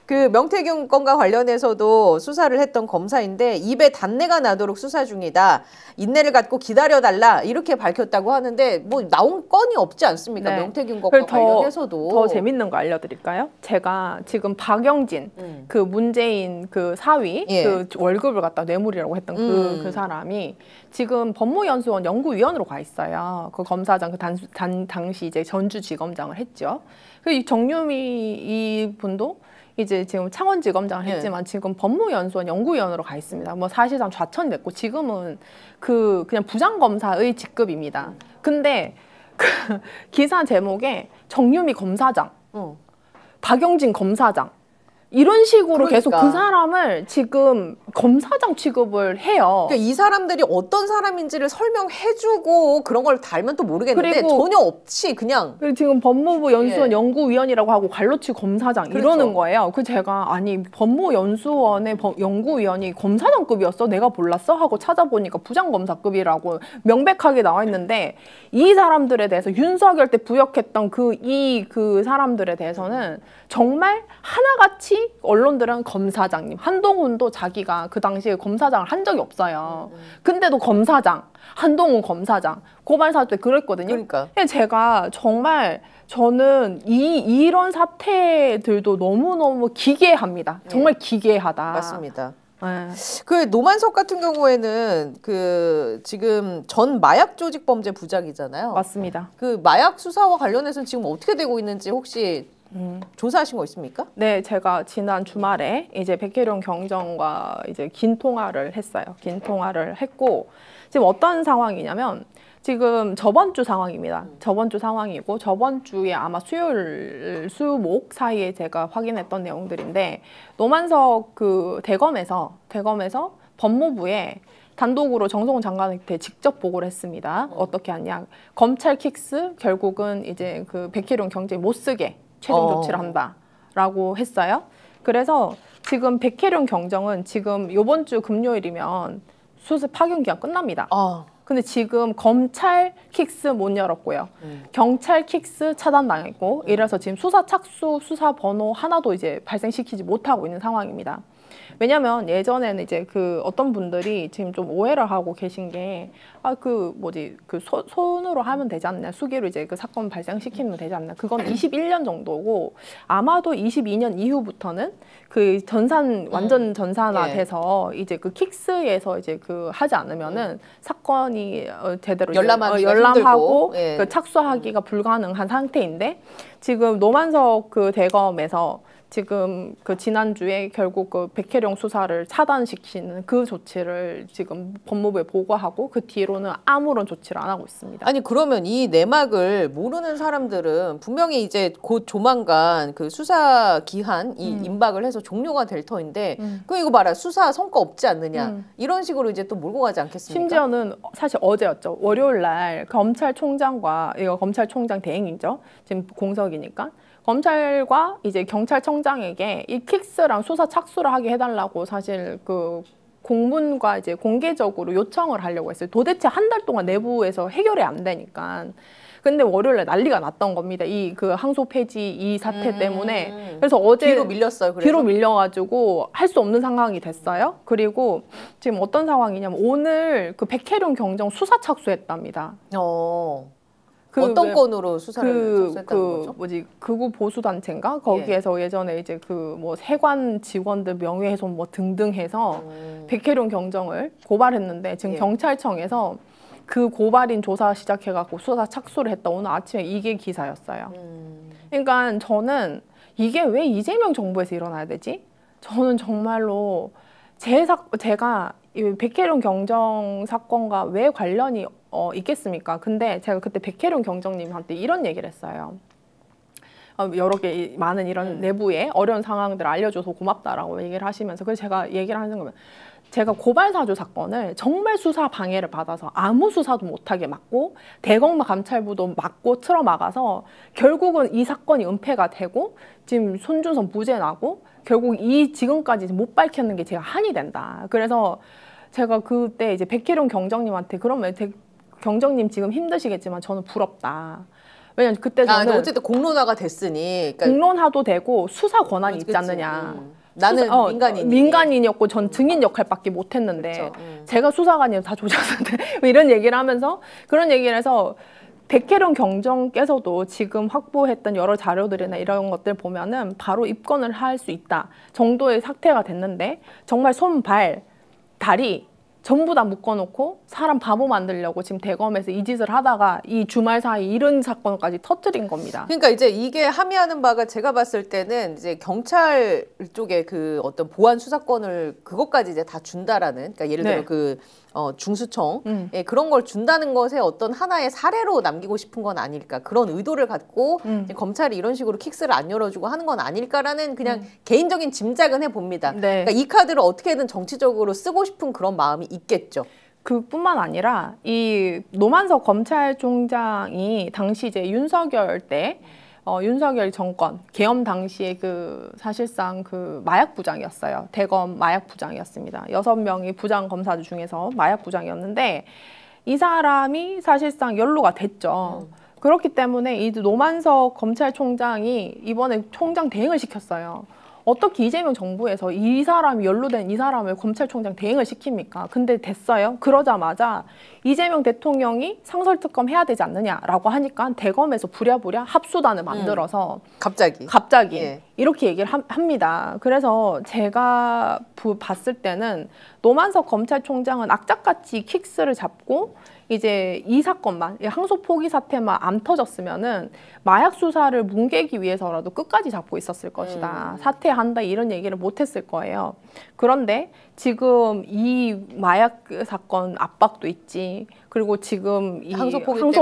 그 명태균 건과 관련해서도 수사를 했던 검사인데 입에 단내가 나도록 수사 중이다. 인내를 갖고 기다려달라 이렇게 밝혔다고 하는데 뭐 나온 건이 없지 않습니까? 네. 명태균 건과 관련해서도. 더 재밌는 거 알려드릴까요? 제가 지금 박영진 그 문재인 그 사위 예. 그 월급을 갖다 뇌물이라고 했던 그 사람이 지금 법무연수원 연구위원으로 가 있어요. 그 검사장 그 당시 이제 전주지검장을 했죠. 그 정유미 이 분도 이제 지금 창원지검장을 했지만 지금 법무연수원 연구위원으로 가 있습니다. 뭐 사실상 좌천이 됐고 지금은 그냥 부장검사의 직급입니다. 근데 그 기사 제목에 정유미 검사장, 박영진 검사장 이런 식으로 계속 그 사람을 지금 검사장 취급을 해요. 그러니까 이 사람들이 어떤 사람인지를 설명해주고 그런 걸 달면 또 모르겠는데 전혀 없이 그냥 지금 법무부 연수원 연구위원이라고 하고 관로치고 검사장 이러는 거예요. 그 제가 아니 법무연수원의 연구위원이 검사장급이었어? 내가 몰랐어? 하고 찾아보니까 부장검사급이라고 명백하게 나와 있는데 이 사람들에 대해서 윤석열 때 부역했던 그 사람들에 대해서는 정말 하나같이 언론들은 검사장님, 한동훈도 자기가 그 당시에 검사장을 한 적이 없어요. 근데도 검사장, 한동훈 검사장 고발사주 때 그랬거든요. 그러니까. 제가 정말 저는 이런 사태들도 너무너무 기괴합니다. 정말 기괴하다. 맞습니다. 그 노만석 같은 경우에는 그 지금 전 마약 조직 범죄 부장이잖아요. 맞습니다. 그 마약 수사와 관련해서는 지금 어떻게 되고 있는지 혹시 조사하신 거 있습니까? 네, 제가 지난 주말에 이제 백혜룡 경정과 이제 긴 통화를 했어요. 긴 통화를 했고 지금 어떤 상황이냐면 지금 저번 주 상황입니다. 저번 주 상황이고 저번 주에 아마 수요일, 수목 사이에 제가 확인했던 내용들인데 노만석 그 대검에서 법무부에 단독으로 정성훈 장관한테 직접 보고를 했습니다. 어떻게 하냐? 검찰 킥스 결국은 이제 그 백혜룡 경제 못 쓰게 최종 조치를 한다라고 했어요. 그래서 지금 백혜룡 경정은 지금 이번 주 금요일이면 수사 파견 기간 끝납니다. 근데 지금 검찰 킥스 못 열었고요. 경찰 킥스 차단당했고 이래서 지금 수사 착수, 수사 번호 하나도 이제 발생시키지 못하고 있는 상황입니다. 왜냐면 예전에는 이제 그 어떤 분들이 지금 좀 오해를 하고 계신 게 손으로 하면 되지 않냐, 수기로 이제 그 사건 발생시키면 되지 않냐. 그건 21년 정도고 아마도 22년 이후부터는 그 완전 전산화돼서 이제 그 킥스에서 이제 그 하지 않으면은 사건이 제대로 열람하고 그 착수하기가 불가능한 상태인데 지금 노만석 그 대검에서 지금 그 지난주에 결국 그 백혜룡 수사를 차단시키는 그 조치를 지금 법무부에 보고하고 그 뒤로는 아무런 조치를 안 하고 있습니다. 아니 그러면 이 내막을 모르는 사람들은 분명히 이제 곧 조만간 그 수사 기한이 임박을 해서 종료가 될 터인데 그 이거 봐라 수사 성과 없지 않느냐 이런 식으로 이제 또 몰고 가지 않겠습니까? 심지어는 사실 어제였죠. 월요일 날 검찰총장과 이거 검찰총장 대행이죠. 지금 공석이니까. 검찰과 이제 경찰청장에게 이 킥스랑 수사 착수를 하게 해달라고 사실 그 공문과 이제 공개적으로 요청을 하려고 했어요. 도대체 한 달 동안 내부에서 해결이 안 되니까. 근데 월요일에 난리가 났던 겁니다. 이 그 항소 폐지 이 사태 때문에. 그래서 어제 뒤로 밀렸어요. 그래서? 뒤로 밀려가지고 할 수 없는 상황이 됐어요. 그리고 지금 어떤 상황이냐면 오늘 그 백혜룡 경정 수사 착수했답니다. 어떤 건으로 수사를 착수했다는 거죠? 극우 보수 단체인가 거기에서 예전에 이제 그 뭐 세관 직원들 명예훼손 뭐 등등 해서 백혜룡 경정을 고발했는데 지금 경찰청에서 그 고발인 조사 시작해갖고 수사 착수를 했다. 오늘 아침에 이게 기사였어요. 그러니까 저는 이게 왜 이재명 정부에서 일어나야 되지? 저는 정말로 제가 이 백혜련 경정 사건과 왜 관련이 있겠습니까? 근데 제가 그때 백혜련 경정님한테 이런 얘기를 했어요. 여러 개 많은 이런 내부의 어려운 상황들을 알려줘서 고맙다라고 얘기를 하시면서 그래서 제가 얘기를 하는 거면 제가 고발사주 사건을 정말 수사 방해를 받아서 아무 수사도 못하게 막고 대검 감찰부도 막고 틀어막아서 결국은 이 사건이 은폐가 되고 지금 손준성 무죄 나고 결국 이 지금까지 못 밝혔는 게 제가 한이 된다. 그래서 제가 그때 이제 백혜련 경정님한테 그러면 경정님 지금 힘드시겠지만 저는 부럽다. 왜냐면 그때 저는 어쨌든 공론화가 됐으니 그러니까 공론화도 되고 수사 권한이 있지 않느냐. 나는 민간인이었고 전 증인 역할밖에 못했는데 제가 수사관이어서 다 조졌는데 이런 얘기를 하면서 그런 얘기를 해서 백혜련 경정께서도 지금 확보했던 여러 자료들이나 이런 것들 보면은 바로 입건을 할 수 있다 정도의 사태가 됐는데 정말 손, 발, 다리 전부 다 묶어놓고 사람 바보 만들려고 지금 대검에서 이 짓을 하다가 이 주말 사이 이런 사건까지 터뜨린 겁니다. 그러니까 이제 이게 함의하는 바가 제가 봤을 때는 이제 경찰 쪽에 그 어떤 보안 수사권을 그것까지 이제 다 준다라는, 그러니까 예를 들어 그 중수청 그런 걸 준다는 것에 어떤 하나의 사례로 남기고 싶은 건 아닐까, 그런 의도를 갖고 검찰이 이런 식으로 킥스를 안 열어주고 하는 건 아닐까라는 그냥 개인적인 짐작은 해봅니다. 그러니까 이 카드를 어떻게든 정치적으로 쓰고 싶은 그런 마음이 있겠죠. 그뿐만 아니라 이 노만석 검찰총장이 당시 이제 윤석열 때 윤석열 정권 계엄 당시에 그 사실상 그 마약 부장이었어요. 대검 마약 부장이었습니다. 6명이 부장 검사들 중에서 마약 부장이었는데 이 사람이 사실상 연루가 됐죠. 그렇기 때문에 이 노만석 검찰총장이 이번에 총장 대행을 시켰어요. 어떻게 이재명 정부에서 이 사람이 연루된 이 사람을 검찰총장 대행을 시킵니까? 근데 됐어요. 그러자마자 이재명 대통령이 상설특검 해야 되지 않느냐라고 하니까 대검에서 부랴부랴 합수단을 만들어서 갑자기 예. 이렇게 얘기를 합니다. 그래서 제가 봤을 때는 노만석 검찰총장은 악착같이 킥스를 잡고 이제 이 사건만, 항소 포기 사태만 안 터졌으면은 마약 수사를 뭉개기 위해서라도 끝까지 잡고 있었을 것이다. 사퇴한다 이런 얘기를 못했을 거예요. 그런데 지금 이 마약 사건 압박도 있지. 그리고 지금 이 항소 포기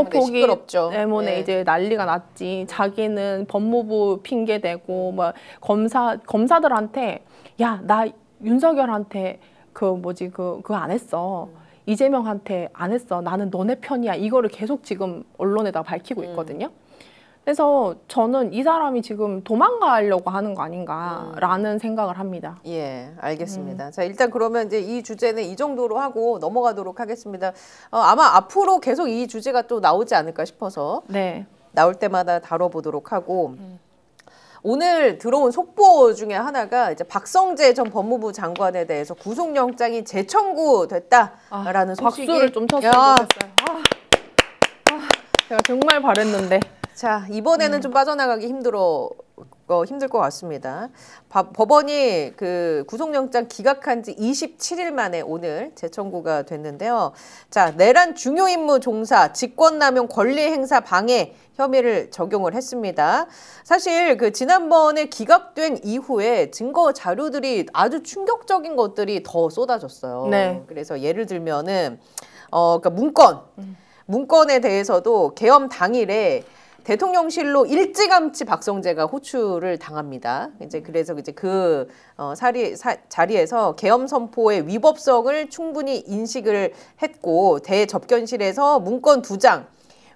때문에 네. 이제 난리가 났지. 자기는 법무부 핑계 대고 뭐 검사들한테 야, 나 윤석열한테 그거 안 했어. 이재명한테 안 했어. 나는 너네 편이야. 이거를 계속 지금 언론에다 밝히고 있거든요. 그래서 저는 이 사람이 지금 도망가려고 하는 거 아닌가라는 생각을 합니다. 예, 알겠습니다. 자, 일단 그러면 이제 이 주제는 이 정도로 하고 넘어가도록 하겠습니다. 아마 앞으로 계속 이 주제가 또 나오지 않을까 싶어서 네. 나올 때마다 다뤄보도록 하고 오늘 들어온 속보 중에 하나가 이제 박성재 전 법무부 장관에 대해서 구속영장이 재청구됐다라는 소식이. 박수를 좀 쳤으면 좋겠어요. 제가 정말 바랬는데. 자, 이번에는 좀 빠져나가기 힘들 것 같습니다. 법원이 그 구속영장 기각한 지 27일 만에 오늘 재청구가 됐는데요. 자, 내란 중요 임무 종사, 직권남용 권리행사 방해 혐의를 적용을 했습니다. 사실 그 지난번에 기각된 이후에 증거 자료들이 아주 충격적인 것들이 더 쏟아졌어요. 네. 그래서 예를 들면은 그러니까 문건에 대해서도 계엄 당일에 대통령실로 일찌감치 박성재가 호출을 당합니다. 이제 그래서 이제 그 자리에서 계엄 선포의 위법성을 충분히 인식을 했고 대접견실에서 문건 2장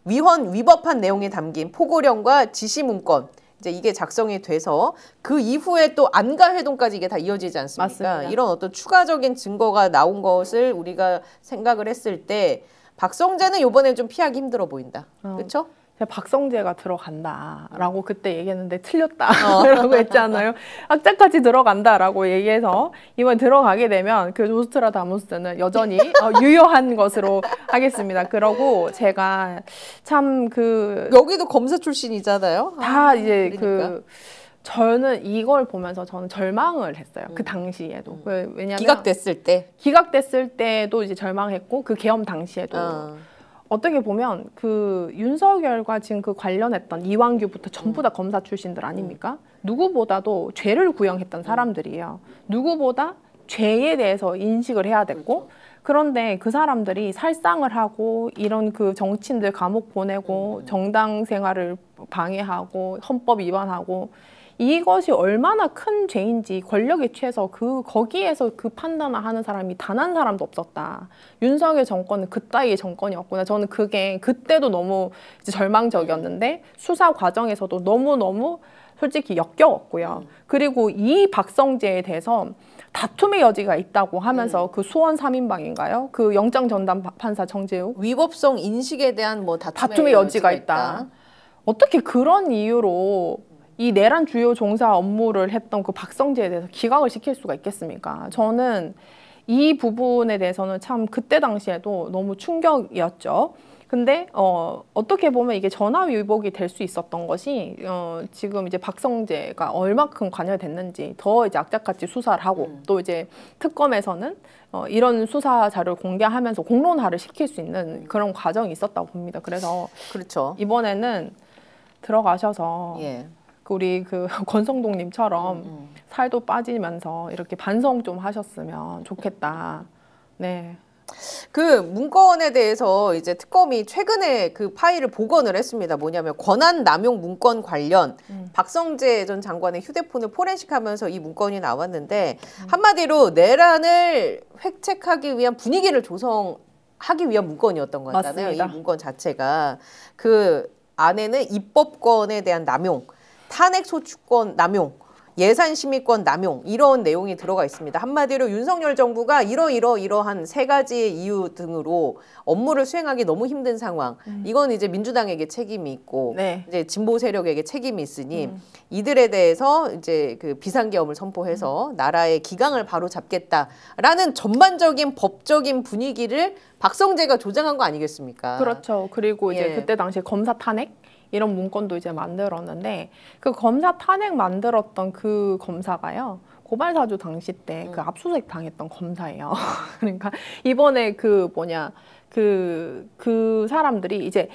위헌 위법한 내용이 담긴 포고령과 지시 문건 이제 이게 작성이 돼서 그 이후에 또 안가 회동까지 이게 다 이어지지 않습니까? 맞습니다. 이런 어떤 추가적인 증거가 나온 것을 우리가 생각을 했을 때 박성재는 이번에 좀 피하기 힘들어 보인다. 그렇죠? 박성재가 들어간다라고 그때 얘기했는데 틀렸다라고 했잖아요. 악착같이 들어간다라고 얘기해서 이번 들어가게 되면 그 노스트라다무스는 여전히 유효한 것으로 하겠습니다. 그러고 제가 참 여기도 검사 출신이잖아요. 다 이제 그러니까. 저는 이걸 보면서 저는 절망을 했어요. 그 당시에도. 왜냐면 기각됐을 때도 이제 절망했고 그 계엄 당시에도 어떻게 보면 그 윤석열과 지금 그 관련했던 이완규부터 전부 다 검사 출신들 아닙니까? 누구보다도 죄를 구형했던 사람들이에요. 누구보다 죄에 대해서 인식을 해야 됐고, 그런데 그 사람들이 살상을 하고 이런 그 정치인들 감옥 보내고 정당 생활을 방해하고 헌법 위반하고, 이것이 얼마나 큰 죄인지 권력에 취해서 거기에서 그 판단을 하는 사람이 단 한 사람도 없었다. 윤석열 정권은 그따위의 정권이었구나. 저는 그게 그때도 너무 이제 절망적이었는데 수사 과정에서도 너무너무 솔직히 역겨웠고요. 그리고 이 박성재에 대해서 다툼의 여지가 있다고 하면서 그 수원 3인방인가요? 그 영장 전담 판사 정재욱 위법성 인식에 대한 뭐 다툼의 여지가 있다. 어떻게 그런 이유로 이 내란 주요 종사 업무를 했던 그 박성재에 대해서 기각을 시킬 수가 있겠습니까? 저는 이 부분에 대해서는 참 그때 당시에도 너무 충격이었죠. 근데 어떻게 보면 이게 전화위복이 될 수 있었던 것이 지금 이제 박성재가 얼마큼 관여됐는지 더 이제 악착같이 수사를 하고 또 이제 특검에서는 이런 수사 자료를 공개하면서 공론화를 시킬 수 있는 그런 과정이 있었다고 봅니다. 그래서 그렇죠. 이번에는 들어가셔서 예. 우리 그 권성동님처럼 살도 빠지면서 이렇게 반성 좀 하셨으면 좋겠다. 네. 그 문건에 대해서 이제 특검이 최근에 그 파일을 복원을 했습니다. 뭐냐면 권한 남용 문건 관련 박성재 전 장관의 휴대폰을 포렌식하면서 이 문건이 나왔는데 한마디로 내란을 획책하기 위한 분위기를 조성하기 위한 문건이었던 거잖아요. 맞습니다. 이 문건 자체가 그 안에는 입법권에 대한 남용, 탄핵 소추권 남용, 예산 심의권 남용 이런 내용이 들어가 있습니다. 한마디로 윤석열 정부가 이러한 세 가지의 이유 등으로 업무를 수행하기 너무 힘든 상황. 이건 이제 민주당에게 책임이 있고 네. 이제 진보 세력에게 책임이 있으니 이들에 대해서 이제 그 비상계엄을 선포해서 나라의 기강을 바로 잡겠다라는 전반적인 법적인 분위기를 박성재가 조장한 거 아니겠습니까? 그렇죠. 그리고 이제 예. 그때 당시에 검사 탄핵 이런 문건도 이제 만들었는데 그 검사 탄핵 만들었던 그 검사가요. 고발사주 당시 때 그 압수수색 당했던 검사예요. 그러니까 이번에 그 사람들이 이제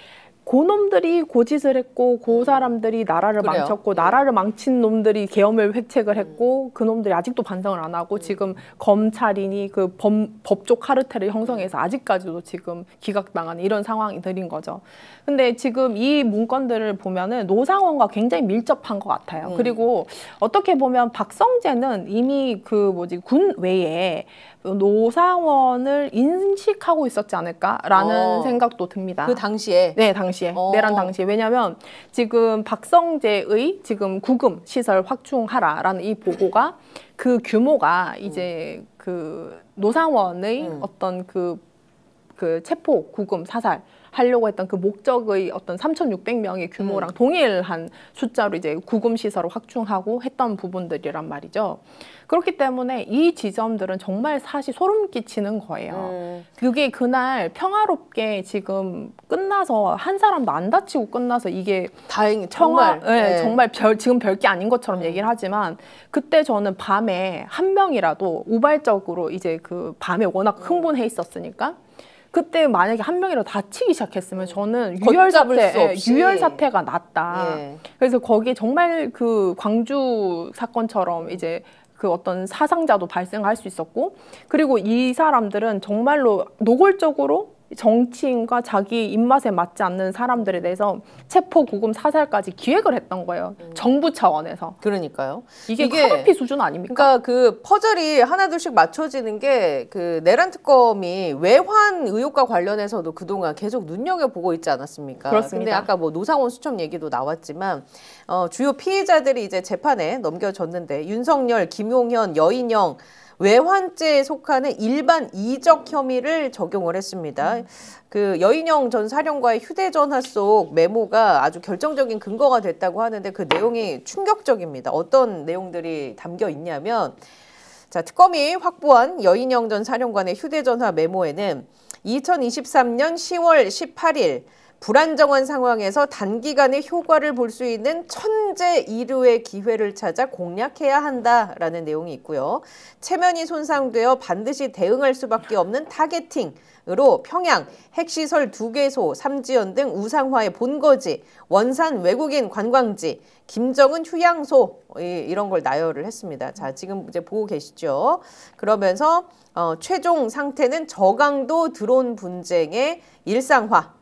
고놈들이 고짓을 했고 그 사람들이 나라를 그래요. 망쳤고 나라를 망친 놈들이 계엄을 획책을 했고 그 놈들이 아직도 반성을 안 하고 지금 검찰인이 그 법조 카르텔을 형성해서 아직까지도 지금 기각당하는 이런 상황들인 거죠. 근데 지금 이 문건들을 보면은 노상원과 굉장히 밀접한 것 같아요. 그리고 어떻게 보면 박성재는 이미 군 외에 노상원을 인식하고 있었지 않을까라는 생각도 듭니다. 그 당시에? 네, 당시에. 내란 당시에. 왜냐하면 지금 박성재의 지금 구금 시설 확충하라라는 이 보고가 그 규모가 이제 그 노상원의 어떤 그 체포, 구금, 사살 하려고 했던 그 목적의 어떤 3,600명의 규모랑 동일한 숫자로 이제 구금 시설을 확충하고 했던 부분들이란 말이죠. 그렇기 때문에 이 지점들은 정말 사실 소름 끼치는 거예요. 그게 그날 평화롭게 지금 끝나서 한 사람도 안 다치고 끝나서 이게 다행히 정말 네, 정말 지금 별게 아닌 것처럼 얘기를 하지만 그때 저는 밤에 한 명이라도 우발적으로 이제 그 밤에 워낙 흥분해 있었으니까 그때 만약에 한 명이라도 다치기 시작했으면 저는 유혈 사태가 났다. 예. 그래서 거기에 정말 그 광주 사건처럼 이제 그 어떤 사상자도 발생할 수 있었고 그리고 이 사람들은 정말로 노골적으로 정치인과 자기 입맛에 맞지 않는 사람들에 대해서 체포, 구금, 사살까지 기획을 했던 거예요. 정부 차원에서. 그러니까요. 이게 카르피 수준 아닙니까? 그러니까 그 퍼즐이 하나둘씩 맞춰지는 게 그 내란 특검이 외환 의혹과 관련해서도 그동안 계속 눈여겨보고 있지 않았습니까? 그렇습니다. 근데 아까 뭐 노상원 수첩 얘기도 나왔지만 주요 피해자들이 이제 재판에 넘겨졌는데 윤석열, 김용현, 여인영 외환죄에 속하는 일반 이적 혐의를 적용을 했습니다. 그 여인영 전 사령과의 휴대전화 속 메모가 아주 결정적인 근거가 됐다고 하는데 그 내용이 충격적입니다. 어떤 내용들이 담겨 있냐면 자, 특검이 확보한 여인영 전 사령관의 휴대전화 메모에는 2023년 10월 18일 불안정한 상황에서 단기간에 효과를 볼 수 있는 천재 이루의 기회를 찾아 공략해야 한다라는 내용이 있고요. 체면이 손상되어 반드시 대응할 수밖에 없는 타겟팅, 으로 평양, 핵시설 2개소, 삼지연 등 우상화의 본거지, 원산 외국인 관광지, 김정은 휴양소 이런 걸 나열을 했습니다. 자, 지금 이제 보고 계시죠? 그러면서 최종 상태는 저강도 드론 분쟁의 일상화.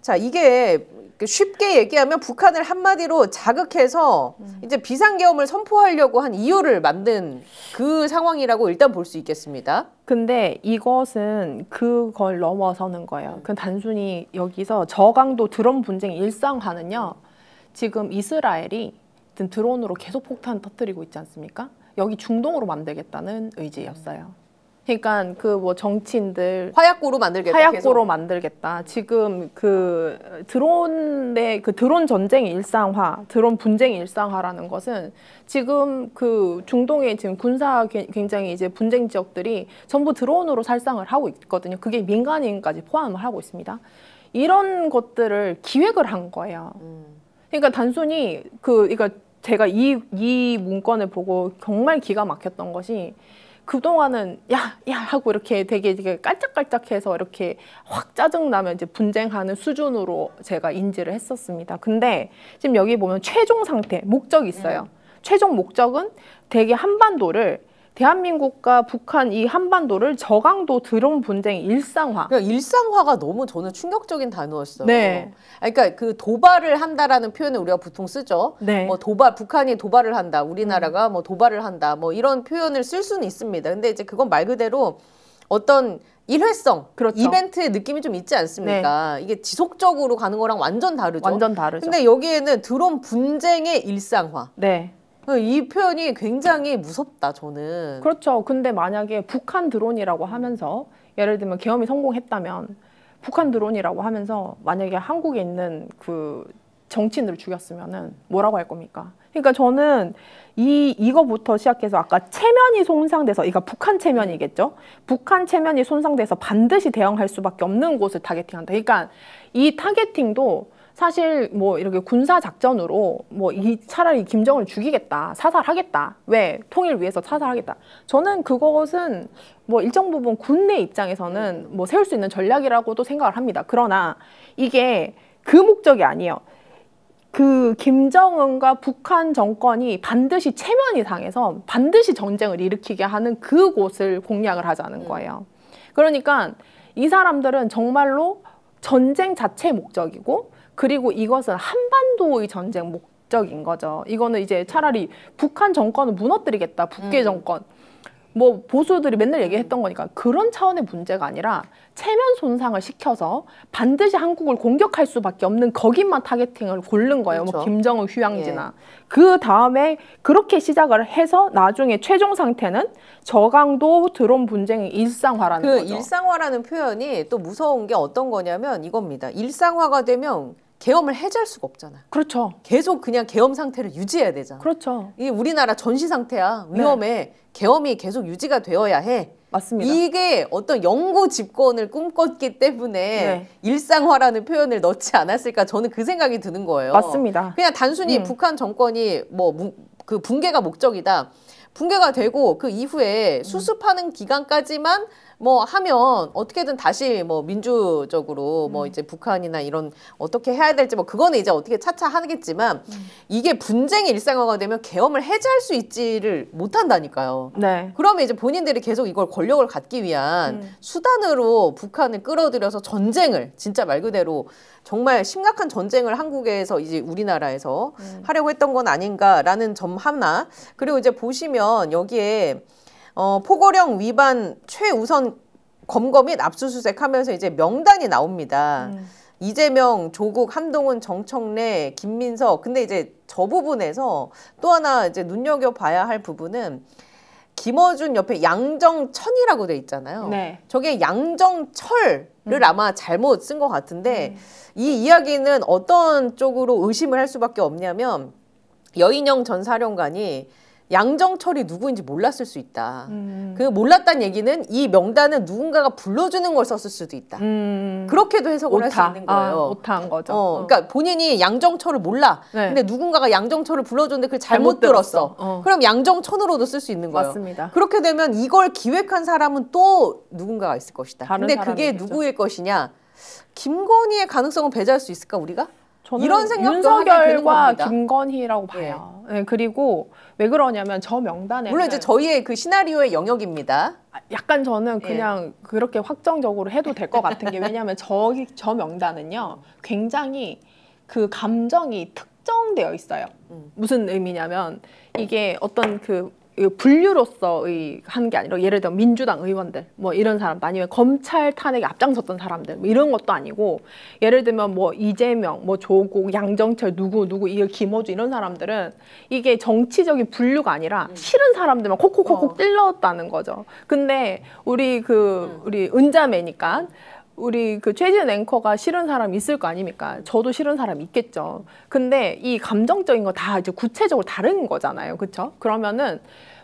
자, 이게 쉽게 얘기하면 북한을 한마디로 자극해서 이제 비상계엄을 선포하려고 한 이유를 만든 그 상황이라고 일단 볼 수 있겠습니다. 근데 이것은 그걸 넘어서는 거예요. 그 단순히 여기서 저강도 드론 분쟁 일상화는요. 지금 이스라엘이 드론으로 계속 폭탄 터뜨리고 있지 않습니까? 여기 중동으로 만들겠다는 의지였어요. 그러니까 그 뭐 정치인들 화약고로 만들겠다. 화약고로 만들겠다. 지금 그 드론의 그 드론 전쟁 일상화, 드론 분쟁 일상화라는 것은 지금 그 중동의 지금 군사 굉장히 이제 분쟁 지역들이 전부 드론으로 살상을 하고 있거든요. 그게 민간인까지 포함을 하고 있습니다. 이런 것들을 기획을 한 거예요. 그러니까 단순히 그러니까 제가 이 문건을 보고 정말 기가 막혔던 것이 그동안은 야 하고 이렇게 되게 깔짝깔짝해서 이렇게 확 짜증나면 이제 분쟁하는 수준으로 제가 인지를 했었습니다. 근데 지금 여기 보면 최종 상태, 목적이 있어요. 최종 목적은 되게 한반도를 대한민국과 북한 이 한반도를 저강도 드론 분쟁 일상화. 그러니까 일상화가 너무 저는 충격적인 단어였어요. 네. 그러니까 그 도발을 한다라는 표현을 우리가 보통 쓰죠. 네. 뭐 북한이 도발을 한다, 우리나라가 뭐 도발을 한다, 뭐 이런 표현을 쓸 수는 있습니다. 근데 이제 그건 말 그대로 어떤 일회성, 그렇죠. 이벤트의 느낌이 좀 있지 않습니까? 네. 이게 지속적으로 가는 거랑 완전 다르죠. 완전 다르죠. 근데 여기에는 드론 분쟁의 일상화. 네. 이 표현이 굉장히 무섭다, 저는. 그렇죠. 근데 만약에 북한 드론이라고 하면서 예를 들면 계엄이 성공했다면 북한 드론이라고 하면서 만약에 한국에 있는 그 정치인들을 죽였으면은 뭐라고 할 겁니까? 그러니까 저는 이거부터 시작해서 아까 체면이 손상돼서 이거 북한 체면이겠죠? 북한 체면이 손상돼서 반드시 대응할 수밖에 없는 곳을 타겟팅한다. 그러니까 이 타겟팅도 사실 뭐 이렇게 군사 작전으로 뭐 차라리 김정은을 죽이겠다, 사살하겠다. 왜? 통일 위해서 사살하겠다. 저는 그것은 뭐 일정 부분 군내 입장에서는 뭐 세울 수 있는 전략이라고도 생각을 합니다. 그러나 이게 그 목적이 아니에요. 그 김정은과 북한 정권이 반드시 체면이 상해서 반드시 전쟁을 일으키게 하는 그곳을 공략을 하자는 거예요. 그러니까 이 사람들은 정말로 전쟁 자체의 목적이고 그리고 이것은 한반도의 전쟁 목적인 거죠. 이거는 이제 차라리 북한 정권을 무너뜨리겠다. 북괴 정권. 뭐 보수들이 맨날 얘기했던 거니까 그런 차원의 문제가 아니라 체면 손상을 시켜서 반드시 한국을 공격할 수밖에 없는 거기만 타겟팅을 고른 거예요. 그렇죠. 뭐 김정은 휴양지나. 예. 그 다음에 그렇게 시작을 해서 나중에 최종 상태는 저강도 드론 분쟁의 일상화라는 거죠. 그 일상화라는 표현이 또 무서운 게 어떤 거냐면 이겁니다. 일상화가 되면 계엄을 해제할 수가 없잖아. 그렇죠. 계속 그냥 계엄 상태를 유지해야 되잖아. 그렇죠. 이게 우리나라 전시 상태야. 위험해. 네. 계엄이 계속 유지가 되어야 해. 맞습니다. 이게 어떤 영구 집권을 꿈꿨기 때문에 네. 일상화라는 표현을 넣지 않았을까 저는 그 생각이 드는 거예요. 맞습니다. 그냥 단순히 북한 정권이 그 붕괴가 목적이다. 붕괴가 되고 그 이후에 수습하는 기간까지만 뭐 하면 어떻게든 다시 뭐 민주적으로 뭐 이제 북한이나 이런 어떻게 해야 될지 뭐 그거는 이제 어떻게 차차 하겠지만 이게 분쟁의 일상화가 되면 계엄을 해제할 수 있지를 못한다니까요. 네. 그러면 이제 본인들이 계속 이걸 권력을 갖기 위한 수단으로 북한을 끌어들여서 전쟁을 진짜 말 그대로 정말 심각한 전쟁을 한국에서 이제 우리나라에서 하려고 했던 건 아닌가라는 점 하나. 그리고 이제 보시면 여기에 포고령 위반 최우선 검거 및 압수수색하면서 이제 명단이 나옵니다. 이재명, 조국, 한동훈, 정청래, 김민석. 근데 이제 저 부분에서 또 하나 이제 눈여겨봐야 할 부분은 김어준 옆에 양정천이라고 돼 있잖아요. 네. 저게 양정철을 아마 잘못 쓴 것 같은데 이 이야기는 어떤 쪽으로 의심을 할 수밖에 없냐면 여인영 전 사령관이 양정철이 누구인지 몰랐을 수 있다. 그 몰랐다는 얘기는 이 명단은 누군가가 불러주는 걸 썼을 수도 있다. 그렇게도 해석을 할 수 있는 거예요. 오타한 거죠. 그러니까 본인이 양정철을 몰라. 네. 근데 누군가가 양정철을 불러줬는데 그걸 잘못 들었어. 그럼 양정천으로도 쓸 수 있는 거예요. 맞습니다. 그렇게 되면 이걸 기획한 사람은 또 누군가가 있을 것이다. 근데 그게 사람이겠죠. 누구일 것이냐? 김건희의 가능성은 배제할 수 있을까 우리가? 저는 이런 생각도 하게 되는 윤석열과 겁니다. 김건희라고 봐요. 네, 그리고 왜 그러냐면 저 명단에 물론 이제 저희의 그 시나리오의 영역입니다. 약간 저는 그냥 그렇게 확정적으로 해도 될 것 같은 게 왜냐하면 저 명단은요 굉장히 그 감정이 특정되어 있어요. 무슨 의미냐면 이게 어떤 그 분류로서의 하는 게 아니라 예를 들어 민주당 의원들 뭐 이런 사람들 아니면 검찰 탄핵에 앞장섰던 사람들 뭐 이런 것도 아니고 예를 들면 뭐 이재명 뭐 조국 양정철 누구 이 김어준 이런 사람들은 이게 정치적인 분류가 아니라 싫은 사람들만 콕콕콕콕 찔렀다는 거죠. 근데 우리 은자매니까 우리 그 최지은 앵커가 싫은 사람 있을 거 아닙니까? 저도 싫은 사람 있겠죠. 근데 이 감정적인 거 다 이제 구체적으로 다른 거잖아요. 그렇죠? 그러면은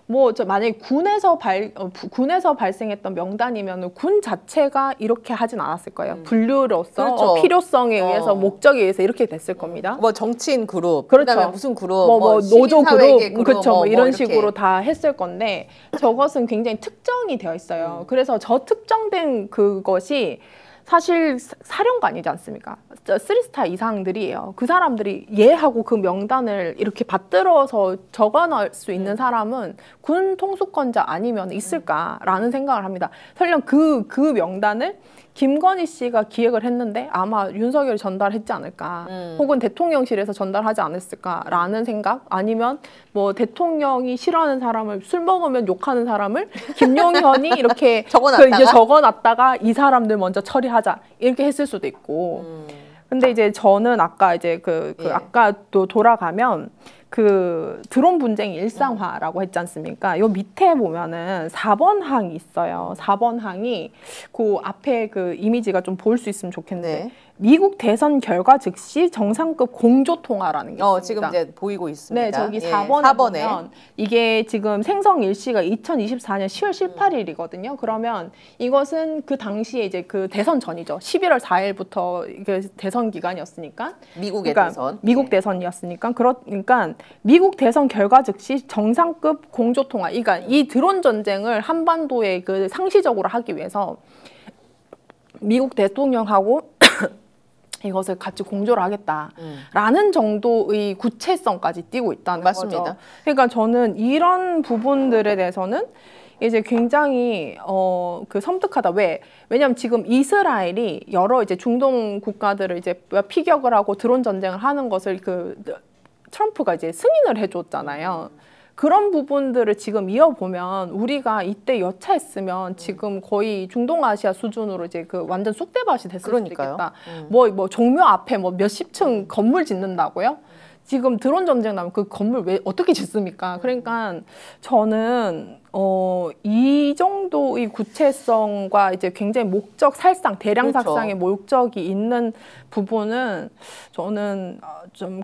뭐 저 만약에 군에서 발생했던 명단이면 군 자체가 이렇게 하진 않았을 거예요. 분류로서 그렇죠. 필요성에 의해서 목적에 의해서 이렇게 됐을 겁니다. 뭐 정치인 그룹, 그렇죠. 그다음에 무슨 그룹, 뭐 노조 그룹, 그렇죠. 뭐 이런 이렇게. 식으로 다 했을 건데 저것은 굉장히 특정이 되어 있어요. 그래서 저 특정된 그것이 사실 사령관이지 않습니까? 3스타 이상들이에요. 그 사람들이 얘하고 그 명단을 이렇게 받들어서 적어놓을 수 있는 사람은 군 통수권자 아니면 있을까라는 생각을 합니다. 설령 그 명단을 김건희 씨가 기획을 했는데 아마 윤석열이 전달했지 않을까 혹은 대통령실에서 전달하지 않았을까라는 생각 아니면 뭐 대통령이 싫어하는 사람을 술 먹으면 욕하는 사람을 김용현이 이렇게 이제 적어놨다가 이 사람들 먼저 처리하자 이렇게 했을 수도 있고 근데 이제 저는 아까 이제 아까 또 돌아가면 그 드론 분쟁이 일상화라고 했지 않습니까? 요 밑에 보면은 4번 항이 있어요. 4번 항이 그 앞에 그 이미지가 좀 볼 수 있으면 좋겠는데 네. 미국 대선 결과 즉시 정상급 공조 통화라는 게 있습니다. 지금 이제 보이고 있습니다. 네, 저기 4번에 보면 이게 지금 생성 일시가 2024년 10월 18일이거든요. 그러면 이것은 그 당시에 이제 그 대선 전이죠. 11월 4일부터 이게 대선 기간이었으니까 미국의 대선. 미국 대선이었으니까 그러니까 미국 대선 결과 즉시 정상급 공조 통화. 그러니까 이 드론 전쟁을 한반도에 그 상시적으로 하기 위해서 미국 대통령하고 이것을 같이 공조를 하겠다라는 정도의 구체성까지 띄고 있다는 맞습니다. 거죠. 그러니까 저는 이런 부분들에 대해서는 이제 굉장히 그 섬뜩하다. 왜냐하면 지금 이스라엘이 여러 이제 중동 국가들을 이제 피격을 하고 드론 전쟁을 하는 것을 그 트럼프가 이제 승인을 해줬잖아요. 그런 부분들을 지금 이어보면 우리가 이때 여차했으면 지금 거의 중동아시아 수준으로 이제 그 완전 쑥대밭이 됐을 수도 있겠다. 뭐 종묘 앞에 뭐 몇십 층 건물 짓는다고요? 지금 드론 전쟁 나면 그 건물 왜 어떻게 짓습니까? 그러니까 저는 이 정도의 구체성과 이제 굉장히 목적 살상, 대량 삭상의 목적이 있는 부분은 저는 좀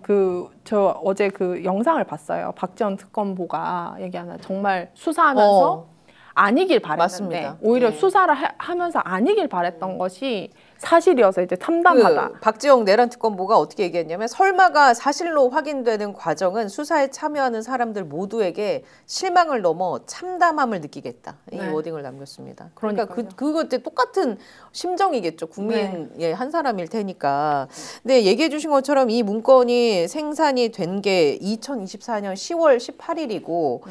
저 어제 그 영상을 봤어요. 박지원 특검보가 얘기하는 정말 수사하면서 아니길 바랬는데 맞습니다. 오히려 수사를 하면서 아니길 바랬던 것이 사실이어서 이제 탐담하다. 박지영 내란 특검보가 어떻게 얘기했냐면 설마가 사실로 확인되는 과정은 수사에 참여하는 사람들 모두에게 실망을 넘어 참담함을 느끼겠다. 이 워딩을 남겼습니다. 그러니까 그거 이제 똑같은 심정이겠죠. 국민의 한 사람일 테니까. 근데 얘기해 주신 것처럼 이 문건이 생산이 된 게 2024년 10월 18일이고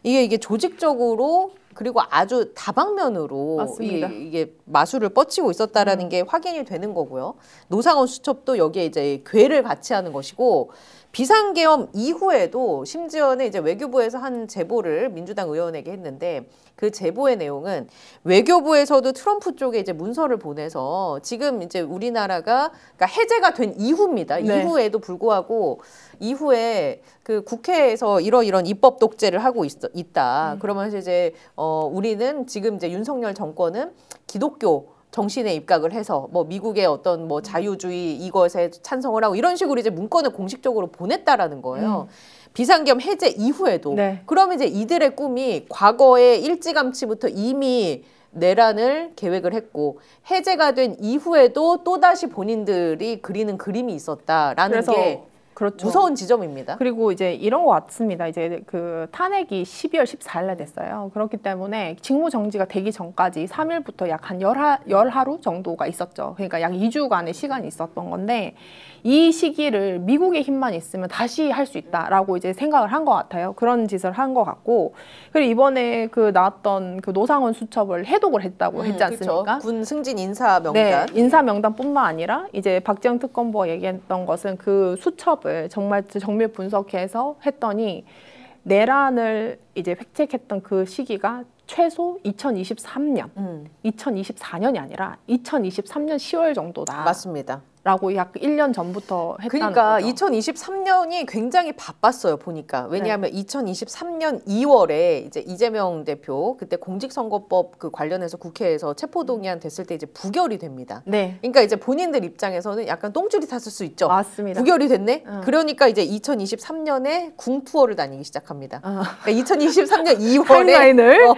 이게 조직적으로 그리고 아주 다방면으로 이게 마술을 뻗치고 있었다라는 게 확인이 되는 거고요. 노상원 수첩도 여기에 이제 궤를 같이 하는 것이고 비상계엄 이후에도 심지어는 이제 외교부에서 한 제보를 민주당 의원에게 했는데 그 제보의 내용은 외교부에서도 트럼프 쪽에 이제 문서를 보내서 지금 이제 우리나라가 그러니까 해제가 된 이후입니다. 이후에도 불구하고 이후에 그 국회에서 이런 입법 독재를 하고 있다. 그러면서 이제 우리는 지금 이제 윤석열 정권은 기독교 정신에 입각을 해서 뭐 미국의 어떤 뭐 자유주의 이것에 찬성을 하고 이런 식으로 이제 문건을 공식적으로 보냈다라는 거예요. 비상계엄 해제 이후에도. 네. 그러면 이제 이들의 꿈이 과거에 일찌감치부터 이미 내란을 계획을 했고 해제가 된 이후에도 또다시 본인들이 그리는 그림이 있었다라는 게 그렇죠. 무서운 지점입니다. 그리고 이제 이런 것 같습니다. 이제 그 탄핵이 12월 14일에 됐어요. 그렇기 때문에 직무 정지가 되기 전까지 3일부터 약 한 열하루 정도가 있었죠. 그러니까 약 2주간의 시간이 있었던 건데 이 시기를 미국의 힘만 있으면 다시 할 수 있다라고 이제 생각을 한 것 같아요. 그런 짓을 한 것 같고 그리고 이번에 그 나왔던 그 노상원 수첩을 해독을 했다고 했지 않습니까? 그렇죠. 군 승진 인사 명단. 네, 인사 명단뿐만 아니라 이제 박지원 특검보가 얘기했던 것은 그 수첩을 정말 정밀 분석해서 했더니 내란을 이제 획책했던 그 시기가 최소 2023년, 2024년이 아니라 2023년 10월 정도다. 맞습니다. 라고 약 1년 전부터 했다는 그러니까 거죠. 2023년이 굉장히 바빴어요, 보니까. 왜냐하면 2023년 2월에 이제 이재명 대표 그때 공직선거법 그 관련해서 국회에서 체포동의안 됐을 때 이제 부결이 됩니다. 네. 그러니까 이제 본인들 입장에서는 약간 똥줄이 탔을 수 있죠. 맞습니다. 부결이 됐네. 그러니까 이제 2023년에 궁 투어를 다니기 시작합니다. 그러니까 2023년 2월에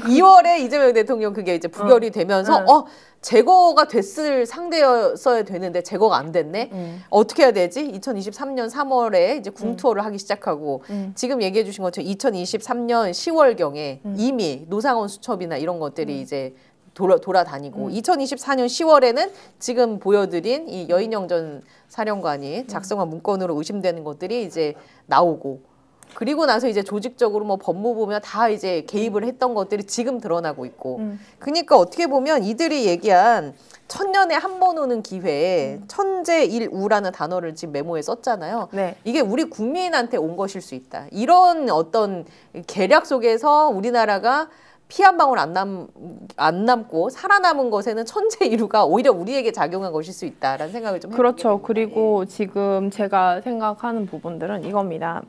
2월에 이재명 대통령 그게 이제 부결이 되면서 제거가 됐을 상대였어야 되는데 제거가 안 됐네. 어떻게 해야 되지? 2023년 3월에 이제 궁투어를 하기 시작하고 지금 얘기해 주신 것처럼 2023년 10월경에 이미 노상원 수첩이나 이런 것들이 이제 돌아다니고 2024년 10월에는 지금 보여드린 이 여인영 전 사령관이 작성한 문건으로 의심되는 것들이 이제 나오고 그리고 나서 이제 조직적으로 뭐 법무부며 다 이제 개입을 했던 것들이 지금 드러나고 있고 그러니까 어떻게 보면 이들이 얘기한 천년에 한 번 오는 기회에 천재일우라는 단어를 지금 메모에 썼잖아요. 네. 이게 우리 국민한테 온 것일 수 있다. 이런 어떤 계략 속에서 우리나라가 피 한 방울 안 남고 살아남은 것에는 천재일우가 오히려 우리에게 작용한 것일 수 있다라는 생각을 좀 해보게 그렇죠. 됩니다. 그리고 지금 제가 생각하는 부분들은 이겁니다.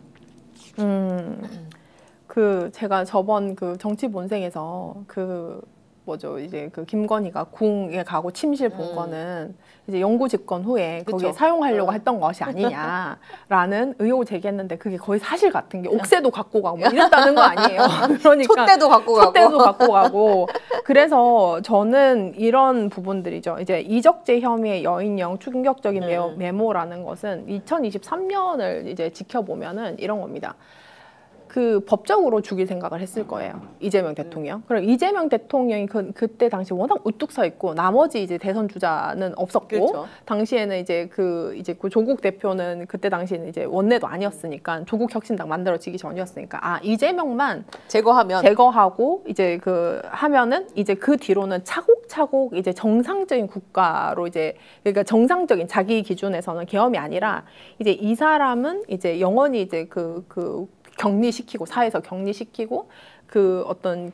제가 저번 그 정치 본색에서 이제 그 김건희가 궁에 가고 침실 본 거는 이제 영구 집권 후에 그쵸. 거기에 사용하려고 했던 것이 아니냐라는 의혹을 제기했는데 그게 거의 사실 같은 게 옥새도 갖고 가고 뭐 이랬다는 거 아니에요. 그러니까 촛대도 갖고 가고. 그래서 저는 이런 부분들이죠. 이제 이적재 혐의의 여인영 충격적인 메모라는 것은 2023년을 이제 지켜보면은 이런 겁니다. 그 법적으로 죽일 생각을 했을 거예요. 이재명 대통령. 그럼 이재명 대통령이 그때 당시 워낙 우뚝 서 있고 나머지 이제 대선 주자는 없었고 그렇죠. 당시에는 이제 그 조국 대표는 그때 당시에는 이제 원내도 아니었으니까 조국 혁신당 만들어지기 전이었으니까 이재명만 제거하고 이제 하면은 이제 그 뒤로는 차곡차곡 이제 정상적인 국가로 이제 그러니까 정상적인 자기 기준에서는 계엄이 아니라 이제 이 사람은 이제 영원히 이제 격리시키고 사회에서 격리시키고 어떤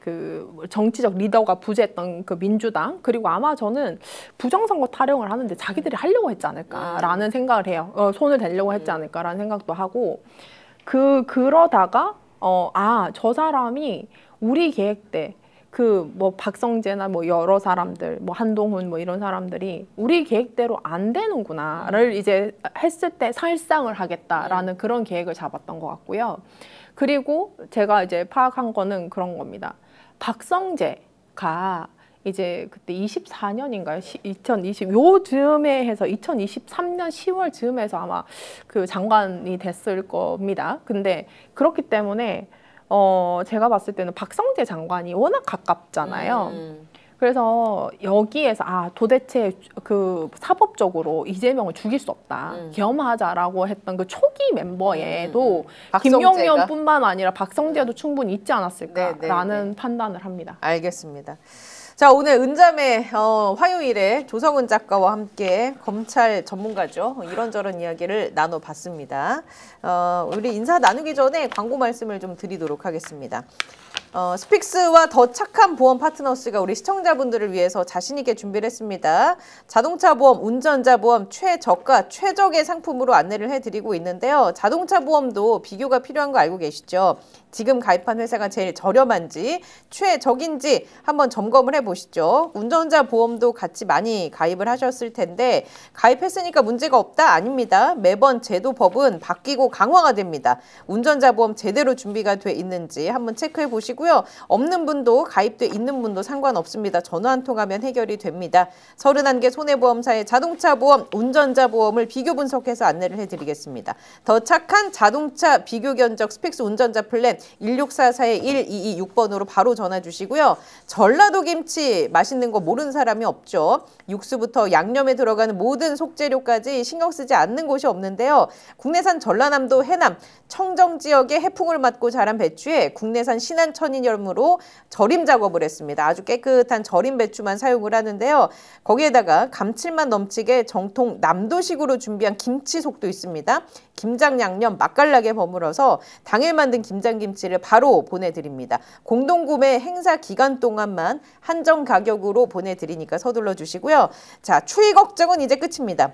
정치적 리더가 부재했던 그 민주당 그리고 아마 저는 부정선거 타령을 하는데 자기들이 하려고 했지 않을까라는 생각을 해요. 손을 대려고 했지 않을까라는 생각도 하고 그러다가 저 사람이 우리 계획 때 뭐 박성재나 뭐 여러 사람들 뭐 한동훈 뭐 이런 사람들이 우리 계획대로 안 되는구나를 이제 했을 때 살상을 하겠다라는 그런 계획을 잡았던 것 같고요. 그리고 제가 이제 파악한 거는 그런 겁니다. 박성재가 이제 그때 24년인가요? 2020 요쯤에 해서 2023년 10월 즈음에서 아마 그 장관이 됐을 겁니다. 근데 그렇기 때문에 제가 봤을 때는 박성재 장관이 워낙 가깝잖아요. 그래서 여기에서 도대체 사법적으로 이재명을 죽일 수 없다. 계엄하자라고 했던 그 초기 멤버에도 김용현뿐만 아니라 박성재도 충분히 있지 않았을까라는 판단을 합니다. 알겠습니다. 자, 오늘 은자매 화요일에 조성은 작가와 함께 검찰 전문가죠. 이런저런 이야기를 나눠봤습니다. 우리 인사 나누기 전에 광고 말씀을 좀 드리도록 하겠습니다. 스픽스와 더 착한 보험 파트너스가 우리 시청자분들을 위해서 자신 있게 준비를 했습니다. 자동차 보험, 운전자 보험 최저가, 최적의 상품으로 안내를 해드리고 있는데요. 자동차 보험도 비교가 필요한 거 알고 계시죠? 지금 가입한 회사가 제일 저렴한지, 최적인지 한번 점검을 해보시죠. 운전자 보험도 같이 많이 가입을 하셨을 텐데 가입했으니까 문제가 없다? 아닙니다. 매번 제도 법은 바뀌고 강화가 됩니다. 운전자 보험 제대로 준비가 돼 있는지 한번 체크해 보시고요. 없는 분도 가입돼 있는 분도 상관없습니다. 전화 한 통하면 해결이 됩니다. 31개 손해보험사의 자동차 보험, 운전자 보험을 비교 분석해서 안내를 해드리겠습니다. 더 착한 자동차 비교 견적 스픽스 운전자 플랜 1644-1226번으로 바로 전화 주시고요. 전라도 김치 맛있는 거 모르는 사람이 없죠. 육수부터 양념에 들어가는 모든 속재료까지 신경 쓰지 않는 곳이 없는데요. 국내산 전라남도 해남 청정 지역의 해풍을 맞고 자란 배추에 국내산 신안 천일염으로 절임 작업을 했습니다. 아주 깨끗한 절임 배추만 사용을 하는데요. 거기에다가 감칠맛 넘치게 정통 남도식으로 준비한 김치속도 있습니다. 김장 양념 맛깔나게 버무려서 당일 만든 김장김치를 바로 보내드립니다. 공동구매 행사 기간 동안만 한정 가격으로 보내드리니까 서둘러 주시고요. 자, 추위 걱정은 이제 끝입니다.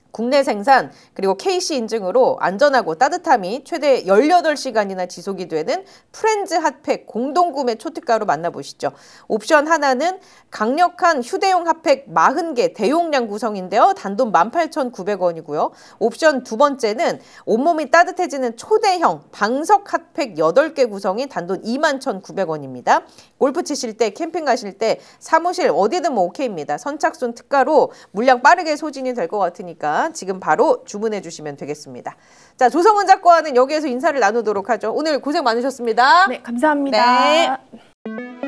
국내 생산 그리고 KC 인증으로 안전하고 따뜻함이 최대 18시간이나 지속이 되는 프렌즈 핫팩 공동구매 초특가로 만나보시죠. 옵션 하나는 강력한 휴대용 핫팩 40개 대용량 구성인데요. 단돈 18,900원이고요. 옵션 두 번째는 온몸이 따뜻해지는 초대형 방석 핫팩 8개 구성인 단돈 21,900원입니다. 골프 치실 때 캠핑 가실 때 사무실 어디든 뭐 오케이입니다. 선착순 특가로 물량 빠르게 소진이 될 것 같으니까 지금 바로 주문해 주시면 되겠습니다. 자, 조성은 작가와는 여기에서 인사를 나누도록 하죠. 오늘 고생 많으셨습니다. 네, 감사합니다. 네.